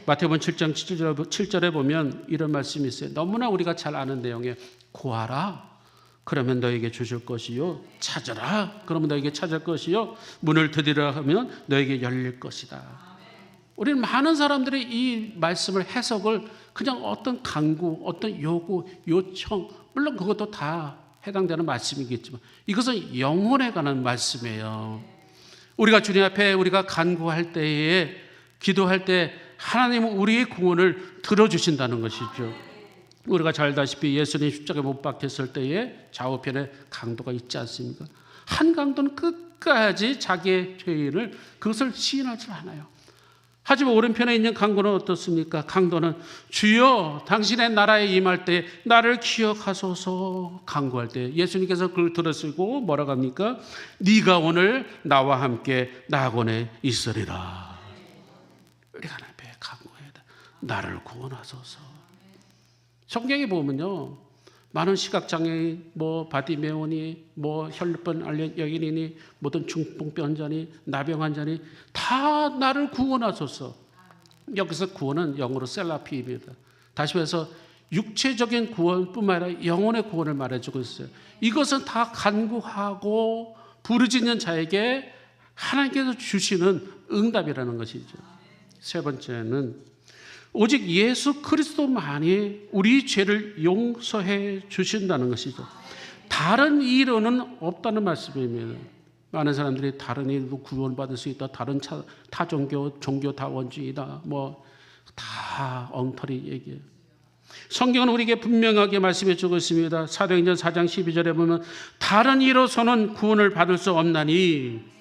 마태복음 7장 7절에 보면 이런 말씀이 있어요. 너무나 우리가 잘 아는 내용이에요. 구하라 그러면 너에게 주실 것이요, 찾으라 그러면 너에게 찾을 것이요, 문을 두드리라 하면 너에게 열릴 것이다. 우리는 많은 사람들이 이 말씀을 해석을 그냥 어떤 간구, 어떤 요구, 요청, 물론 그것도 다 해당되는 말씀이겠지만 이것은 영혼에 관한 말씀이에요. 우리가 주님 앞에 우리가 간구할 때에, 기도할 때 하나님은 우리의 구원을 들어주신다는 것이죠. 우리가 잘 알다시피 예수님 십자가에 못 박혔을 때에 좌우편에 강도가 있지 않습니까? 한 강도는 끝까지 자기의 죄인을 그것을 시인하지 않아요. 하지만 오른편에 있는 강도는 어떻습니까? 강도는 주여 당신의 나라에 임할 때 나를 기억하소서 간구할 때 예수님께서 그걸 들으시고 뭐라고 합니까? 네가 오늘 나와 함께 낙원에 있으리라. 우리가 하나님 앞에 간구해야 돼. 나를 구원하소서. 성경에 보면요, 많은 시각장애인, 바디메오니, 혈루병 여인이니, 모든 중풍병자니, 나병환자니 다 나를 구원하소서. 여기서 구원은 영어로 셀라피입니다. 다시 말해서 육체적인 구원뿐만 아니라 영혼의 구원을 말해주고 있어요. 이것은 다 간구하고 부르짖는 자에게 하나님께서 주시는 응답이라는 것이죠. 세 번째는 오직 예수 그리스도만이 우리 죄를 용서해 주신다는 것이죠. 다른 이론은 없다는 말씀입니다. 많은 사람들이 다른 이론도 구원받을 수 있다, 다른 타종교, 종교 다 원주의다, 다 엉터리 얘기예요. 성경은 우리에게 분명하게 말씀해 주고 있습니다. 사도행전 4장 12절에 보면 다른 이로서는 구원을 받을 수 없나니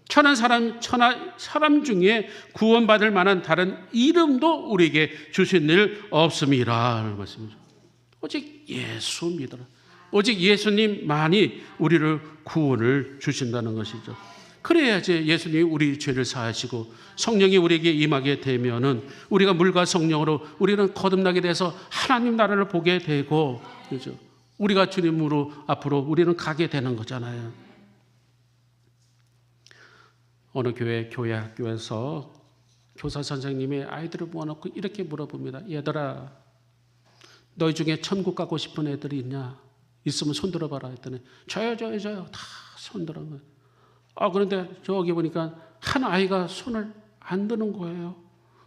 천한 사람 중에 구원받을 만한 다른 이름도 우리에게 주신 일 없음이라 말씀이죠. 오직 예수 믿어라. 오직 예수님만이 우리를 구원을 주신다는 것이죠. 그래야지 예수님이 우리 죄를 사하시고 성령이 우리에게 임하게 되면은 우리가 물과 성령으로 우리는 거듭나게 돼서 하나님 나라를 보게 되고, 그렇죠? 우리가 주님으로 앞으로 우리는 가게 되는 거잖아요. 어느 교회 학교에서 교사 선생님이 아이들을 모아놓고 이렇게 물어봅니다. 얘들아, 너희 중에 천국 가고 싶은 애들이 있냐? 있으면 손 들어봐라 했더니 저요 다 손 들어. 그런데 저기 보니까 한 아이가 손을 안 드는 거예요.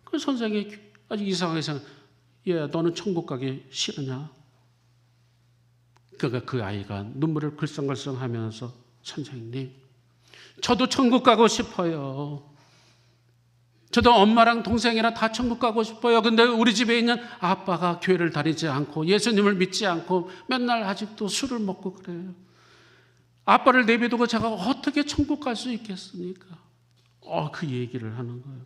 그 선생님이 아주 이상하게 생각, 얘 너는 천국 가기 싫으냐? 그러니까 그 아이가 눈물을 글썽글썽하면서 선생님, 저도 천국 가고 싶어요. 저도 엄마랑 동생이랑 다 천국 가고 싶어요. 근데 우리 집에 있는 아빠가 교회를 다니지 않고 예수님을 믿지 않고 맨날 아직도 술을 먹고 그래요. 아빠를 내비두고 제가 어떻게 천국 갈 수 있겠습니까? 그 얘기를 하는 거예요.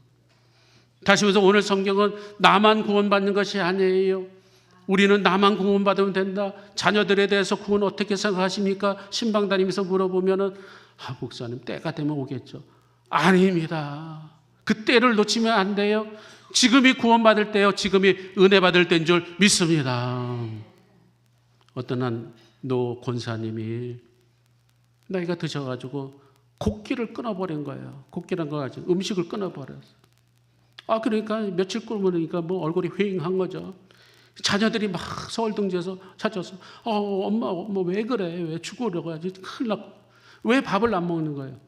다시 말해서 오늘 성경은 나만 구원받는 것이 아니에요. 우리는 나만 구원받으면 된다. 자녀들에 대해서 구원 어떻게 생각하십니까? 신방 다니면서 물어보면은 목사님 때가 되면 오겠죠. 아닙니다. 그 때를 놓치면 안 돼요. 지금이 구원받을 때요. 지금이 은혜 받을 때인 줄 믿습니다. 어떤 한 노 권사님이 나이가 드셔가지고 곡기를 끊어버린 거예요. 곡기란 거 가지고 음식을 끊어버렸어요. 그러니까 며칠 끊으니까 뭐 얼굴이 휑한 거죠. 자녀들이 막 서울등지에서 찾아서 엄마 왜 그래? 왜 죽으려고 하지? 큰일 났고. 왜 밥을 안 먹는 거예요?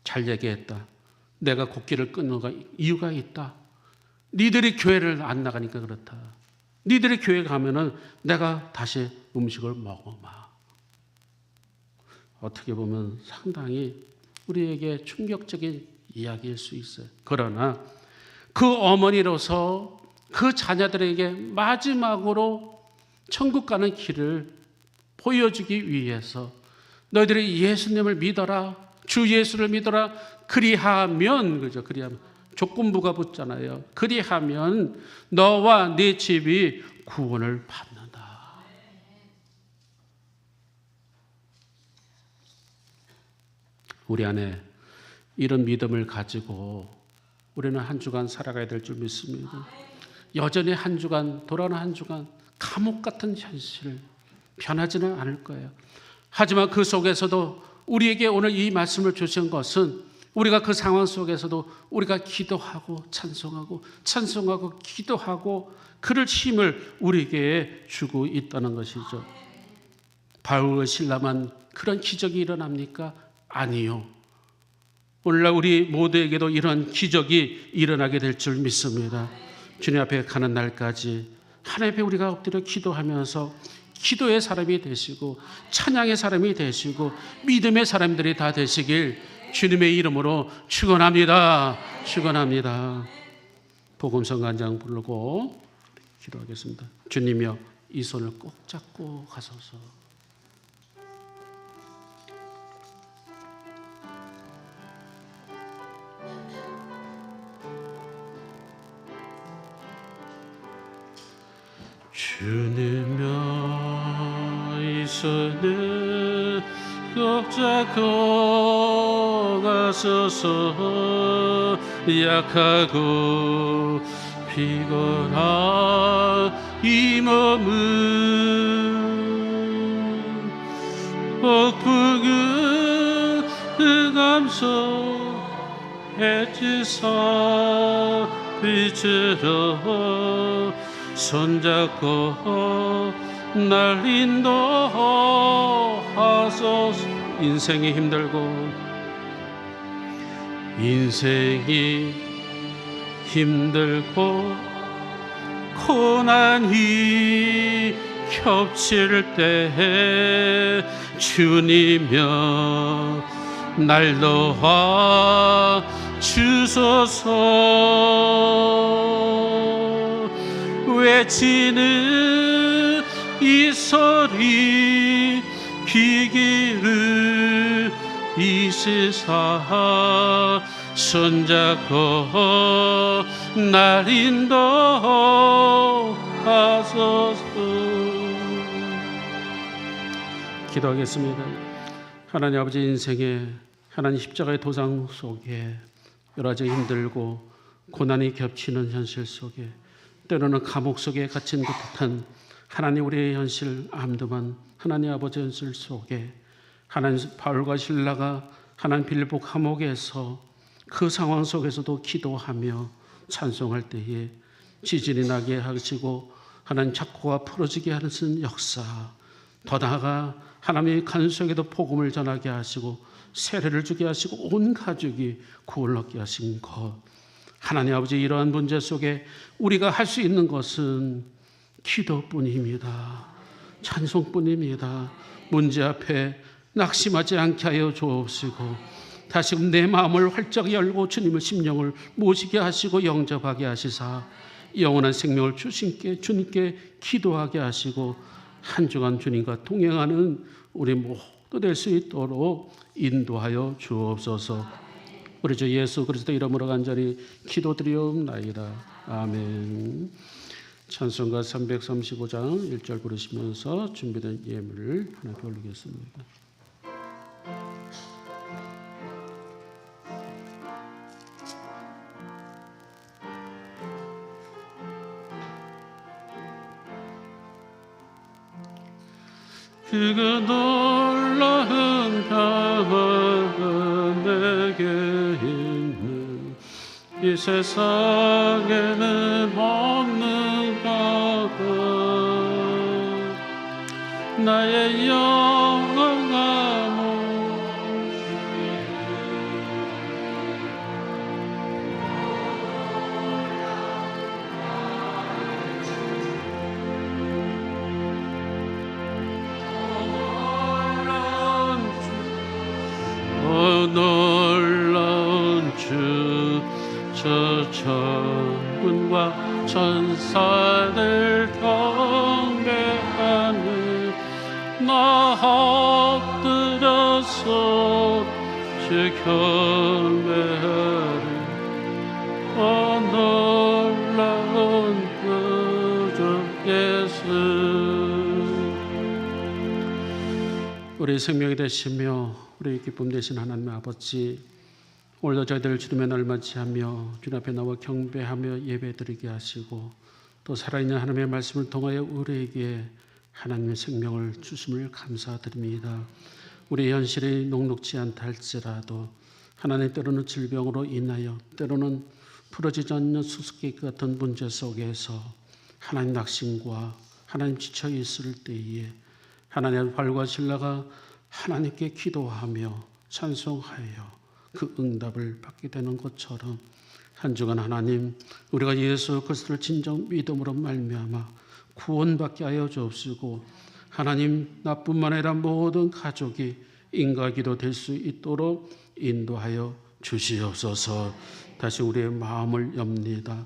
잘 얘기했다. 내가 곡기를 끊는 이유가 있다. 니들이 교회를 안 나가니까 그렇다. 니들이 교회 가면은 내가 다시 음식을 먹어마. 어떻게 보면 상당히 우리에게 충격적인 이야기일 수 있어요. 그러나 그 어머니로서 그 자녀들에게 마지막으로 천국 가는 길을 보여주기 위해서 너희들이 예수님을 믿어라. 주 예수를 믿어라. 그리하면, 그죠? 그리하면. 조건부가 붙잖아요. 그리하면 너와 네 집이 구원을 받는다. 우리 안에 이런 믿음을 가지고 우리는 한 주간 살아가야 될 줄 믿습니다. 여전히 한 주간, 돌아오는 한 주간 감옥 같은 현실 변하지는 않을 거예요. 하지만 그 속에서도 우리에게 오늘 이 말씀을 주신 것은 우리가 그 상황 속에서도 우리가 기도하고 찬송하고 기도하고 그럴 힘을 우리에게 주고 있다는 것이죠. 바울과 실라만 그런 기적이 일어납니까? 아니요. 오늘날 우리 모두에게도 이런 기적이 일어나게 될 줄 믿습니다. 주님 앞에 가는 날까지 하나님 앞에 우리가 엎드려 기도하면서 기도의 사람이 되시고 찬양의 사람이 되시고 믿음의 사람들이 다 되시길 주님의 이름으로 축원합니다. 축원합니다. 복음성 간장 부르고 기도하겠습니다. 주님이여 이 손을 꼭 잡고 가소서. 주님이여 이 손을 꼭 잡고 가소서. 약하고 피곤한 이 몸은 폭풍은 흑암속 햇지사 빛으로 손잡고 날 인도하소서. 인생이 힘들고 고난이 겹칠 때 주님여 날 도와 주소서. 외치는 이 소리 귀기를 이시사 손잡고 날 인도하소서. 기도하겠습니다. 하나님 아버지, 인생의 하나님 십자가의 도상 속에 여러 가지 힘들고 고난이 겹치는 현실 속에 때로는 감옥 속에 갇힌 듯한 하나님 우리의 현실 암담한 하나님 아버지 현실 속에 하나님 바울과 실라가 하나님 빌립보 감옥에서 그 상황 속에서도 기도하며 찬송할 때에 지진이 나게 하시고 하나님 착고가 풀어지게 하는 역사, 더 나아가 하나님의 간 속에도 복음을 전하게 하시고 세례를 주게 하시고 온 가족이 구원을 얻게 하신 것, 하나님 아버지, 이러한 문제 속에 우리가 할 수 있는 것은 기도뿐입니다. 찬송뿐입니다. 문제 앞에 낙심하지 않게 하여 주옵시고 다시금 내 마음을 활짝 열고 주님의 심령을 모시게 하시고 영접하게 하시사 영원한 생명을 주님께 기도하게 하시고 한 주간 주님과 동행하는 우리 모두 될 수 있도록 인도하여 주옵소서. 우리 주 예수 그리스도 이름으로 간절히 기도드리옵나이다. 아멘. 찬송가 335장 1절 부르시면서 준비된 예물을 하나님께 올리겠습니다. 그가 놀라운 평화가 내게 있는 이 세상에는 없는가. 나의 영광아 놀라운 주, 저 천군과 천사들 경배하는 나 엎드려서 주 경배하리. 놀라운 구주 예수. 우리 생명이 되시며 우리 기쁨 되신 하나님 아버지, 오늘도 저희들 주님의 날 맞이하며 주님 앞에 나와 경배하며 예배드리게 하시고 또 살아있는 하나님의 말씀을 통하여 우리에게 하나님의 생명을 주심을 감사드립니다. 우리 현실이 녹록지 않다 할지라도 하나님 때로는 질병으로 인하여 때로는 풀어지지 않는 수수께끼 같은 문제 속에서 하나님 낙심과 하나님 지쳐 있을 때에 하나님의 발과 신라가 하나님께 기도하며 찬송하여 그 응답을 받게 되는 것처럼 한 주간 하나님, 우리가 예수 그리스도를 진정 믿음으로 말미암아 구원받게 하여 주옵시고 하나님, 나뿐만 아니라 모든 가족이 인과기도 될 수 있도록 인도하여 주시옵소서. 다시 우리의 마음을 엽니다.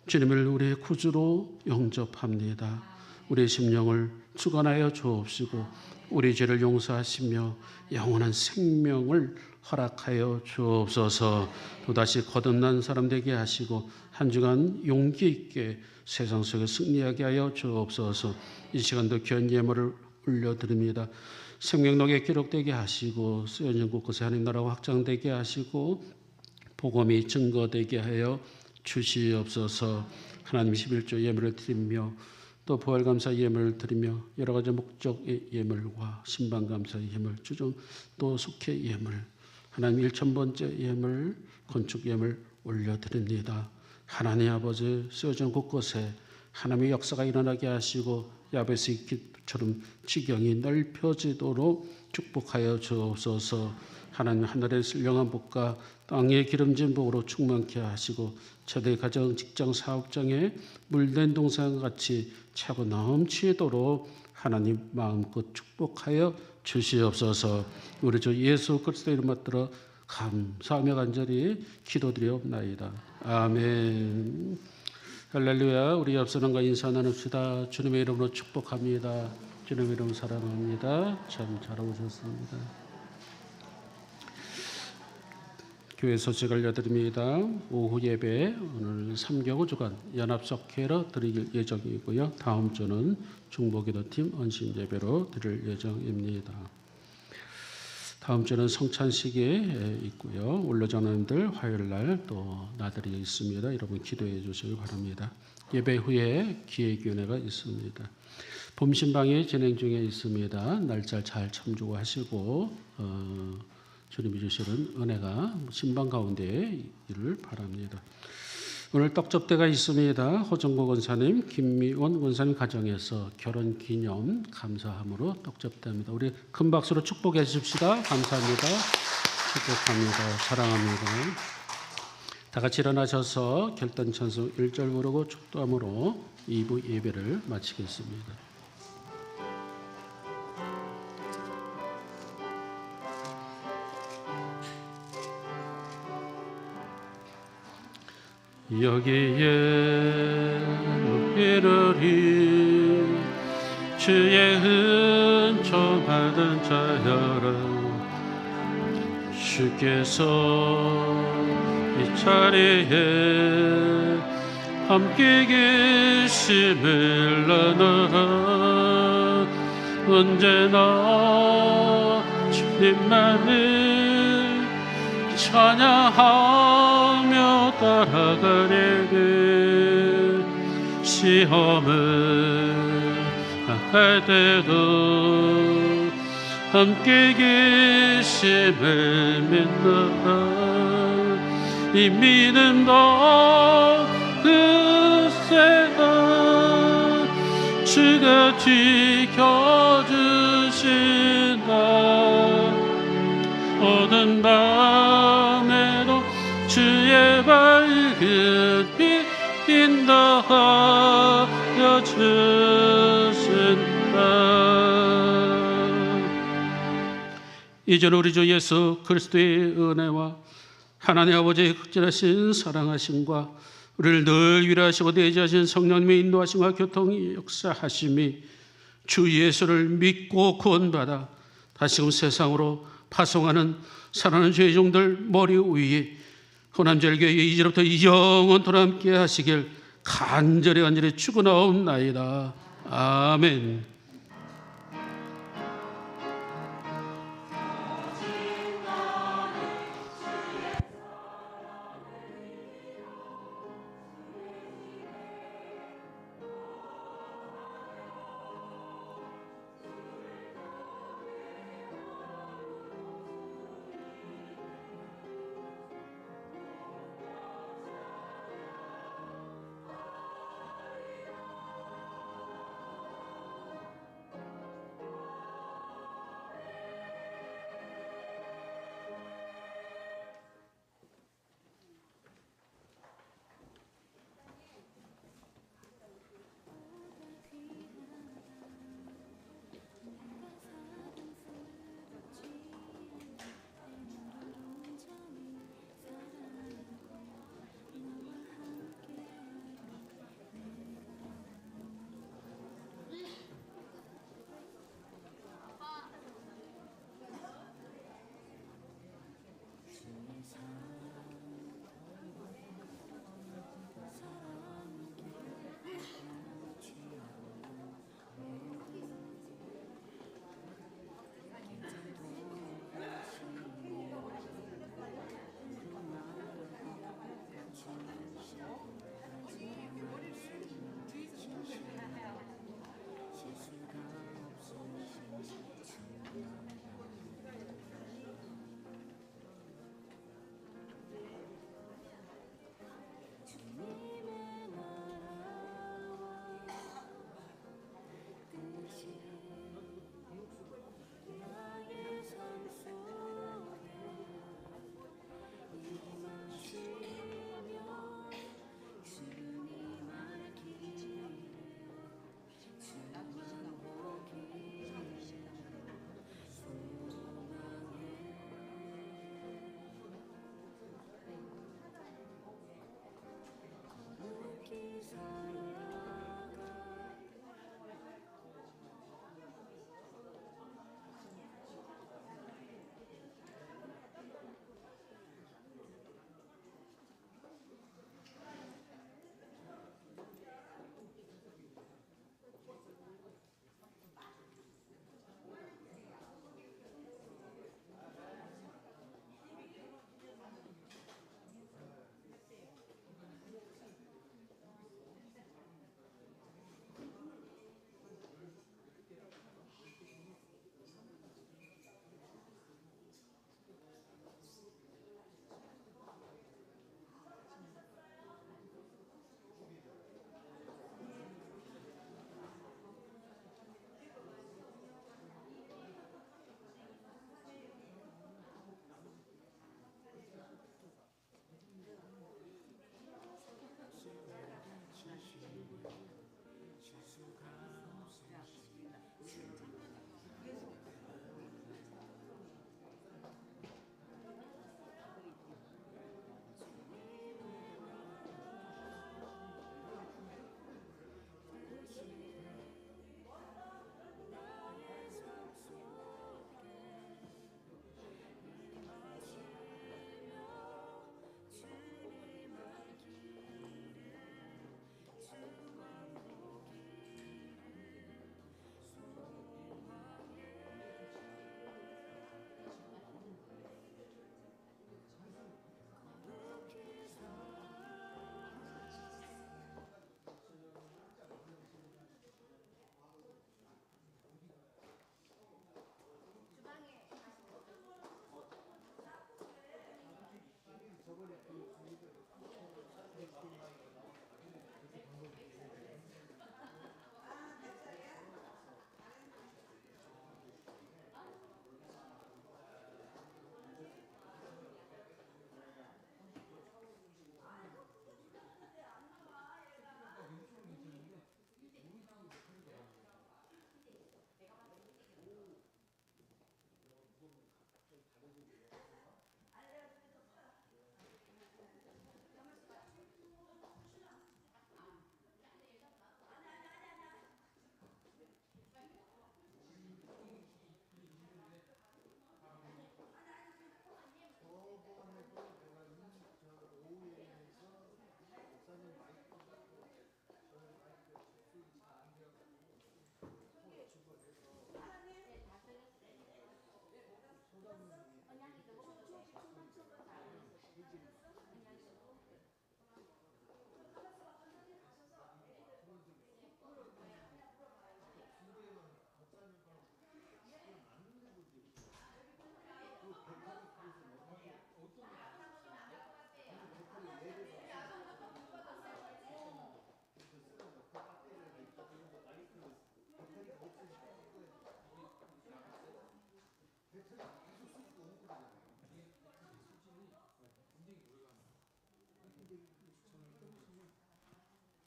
주님을 우리의 구주로 영접합니다. 우리의 심령을 주관하여 주옵시고 우리 죄를 용서하시며 영원한 생명을 허락하여 주옵소서. 또다시 거듭난 사람 되게 하시고 한 주간 용기 있게 세상 속에 승리하게 하여 주옵소서. 이 시간도 귀한 예물을 올려드립니다. 생명록에 기록되게 하시고 쓰여진 곳곳에 하나님 나라가 확장되게 하시고 복음이 증거되게 하여 주시옵소서. 하나님 11조 예물을 드리며 또 부활감사 예물을 드리며 여러 가지 목적의 예물과 신방감사의 예물, 주종 또 속회 예물, 하나님 1000번째 예물, 건축 예물 올려드립니다. 하나님 아버지, 쓰여진 곳곳에 하나님의 역사가 일어나게 하시고 야베스의 길처럼 지경이 넓혀지도록 축복하여 주옵소서. 하나님 하늘의 신령한 복과 땅의 기름진 복으로 충만케 하시고 저들 가정, 직장, 사업장에 물된 동산같이 차고 넘치도록 하나님 마음껏 축복하여 주시옵소서. 우리 주 예수 그리스도 이름 받들어 감사하며 간절히 기도드리옵나이다. 아멘. 할렐루야. 우리 앞서는가 인사 나눕시다. 주님의 이름으로 축복합니다. 주님의 이름 사랑합니다. 참 잘 오셨습니다. 교회 소식 알려드립니다. 오후 예배 오늘 3경우 주간 연합석회로 드릴 예정이고요. 다음 주는 중보기도팀 언신 예배로 드릴 예정입니다. 다음 주는 성찬식이 있고요. 원로장님들 화요일 날 또 나들이 있습니다. 여러분 기도해 주시기 바랍니다. 예배 후에 기회위원회가 있습니다. 봄신방이 진행 중에 있습니다. 날짜 잘 참조하시고 주님이 주시는 은혜가 신방 가운데 있기를 바랍니다. 오늘 떡접대가 있습니다. 호정국 원사님, 김미원 원사님 가정에서 결혼기념 감사함으로 떡접대합니다. 우리 큰 박수로 축복해 주십시다. 감사합니다. 축복합니다. 사랑합니다. 다 같이 일어나셔서 결단찬송 1절 부르고 축도함으로 2부 예배를 마치겠습니다. 여기에 이르리 주의 은총 받은 자여라 주께서 이 자리에 함께 계심을 나는 언제나 주님만을 찬양하며 따라가려는 시험을 할 때도 함께 계심을 믿는 이 믿음도 그새가 주가 지켜주신다. 어두운 밤에도 주의 밝은 빛 인도하여 주신다. 이제는 우리 주 예수 그리스도의 은혜와 하나님 아버지의 극진하신 사랑하심과 우리를 늘 위로하시고 대지하신 성령님의 인도하심과 교통의 역사하심이 주 예수를 믿고 구원받아 다시금 세상으로 파송하는 사랑하는 죄의 종들 머리 위에 호남제일교회 이제부터 영원토록 함께 하시길 간절히 축원하옵나이다. 아멘.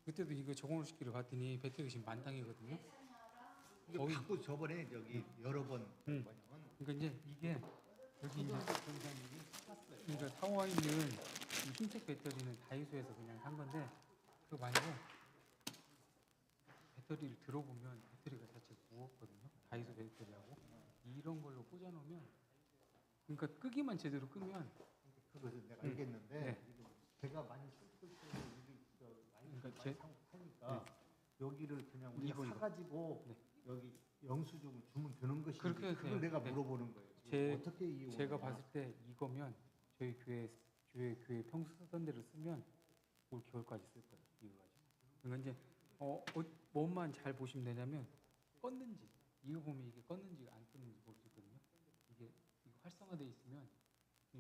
그때도 이거 적응시키러 갔더니 배터리가 지금 만땅이거든요. 이거 거의- 갖고 저번에 저기 여러 번 뭐냐면 그러니까 이제 이게 여기 이제 그러니까 타워에 있는 이 흰색 배터리는 다이소에서 그냥 산 건데 그거 말고 배터리를 들어보면 배터리가 자체가 무겁거든요. 다이소 배터리하고 이런 걸로 꽂아놓으면 그러니까 끄기만 제대로 끄면 그것은 내가 알겠는데 네. 이거 제가 많이 쓸 때 이게 많이 그러니까 많이 사니까 여기를 그냥 우리가 이거. 사가지고 네. 여기 영수증을 주면 되는 것인지 그렇게 그걸 돼요. 내가 네. 물어보는 거예요. 제- 어떻게 이용하냐. 제가 봤을 때 이거면 저희 교회 평소 쓰던 대로 쓰면 올 겨울까지 쓸 거예요. 이거 가지고. 그러니까 이제 뭐만 잘 보시면 되냐면 껐는지 이거 보면 이게 껐는지 안 껐는지 모르겠거든요. 이게 이거 활성화돼 있으면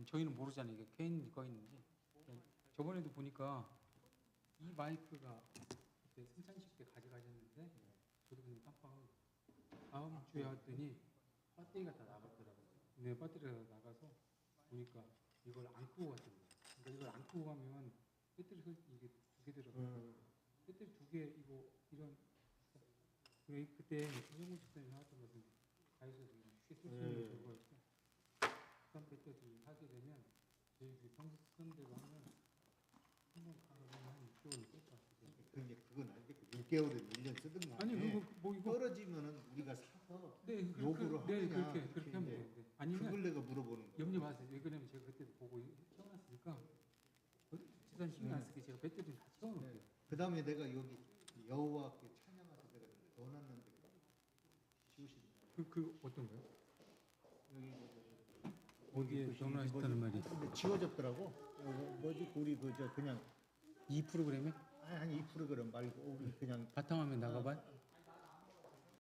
저희는 모르잖아요. 이게 켜 있는지 꺼 있는지. 저번에도 보니까 이 마이크가 그때 승찬식 때 가져가셨는데 저도 그냥 깜빡하고 다음 주에 왔더니 배터리가 다 나갔더라고요. 근데 배터리가 나가서 보니까 이걸 안 끄고 갔던 거예요. 그러니까 이걸 안 끄고 가면 배터리 이게 두 개 들어가요. 배터리 두 개 이거 이런 그때 이정훈 집사님 나왔던 것은 다이소에서 쉽게 쓸 수 있는 그거 있고 그런 배터리 하게 되면 저희 그 평소 쓰던 대로 하면 한번 가면 한 6개월 쓸 것 같아요. 그건 알겠고 6개월에 1년 쓰든 간에 아니 그거 뭐 이거 떨어지면은 우리가 사서 네 요구를 네 하느냐 그렇게 하면 돼요. 네. 아니면 그걸 내가 물어보는 거예요. 염려 마세요. 왜 그러냐면 제가 그때도 보고 채워놨으니까 지산 신경 안 쓰게 제가 배터리를 다 채워놓을게요. 그 다음에 내가 여기 여호와께 찬양하서 내가 넣어놨는데 지우시는 그 어떤 거요? 여기 어디에 넣어놨다는 말이? 근데 지워졌더라고. 뭐지 우리 그저 그냥 이 프로그램에 아니 이 프로그램 말고 우리 그냥 바탕화면 나가봐.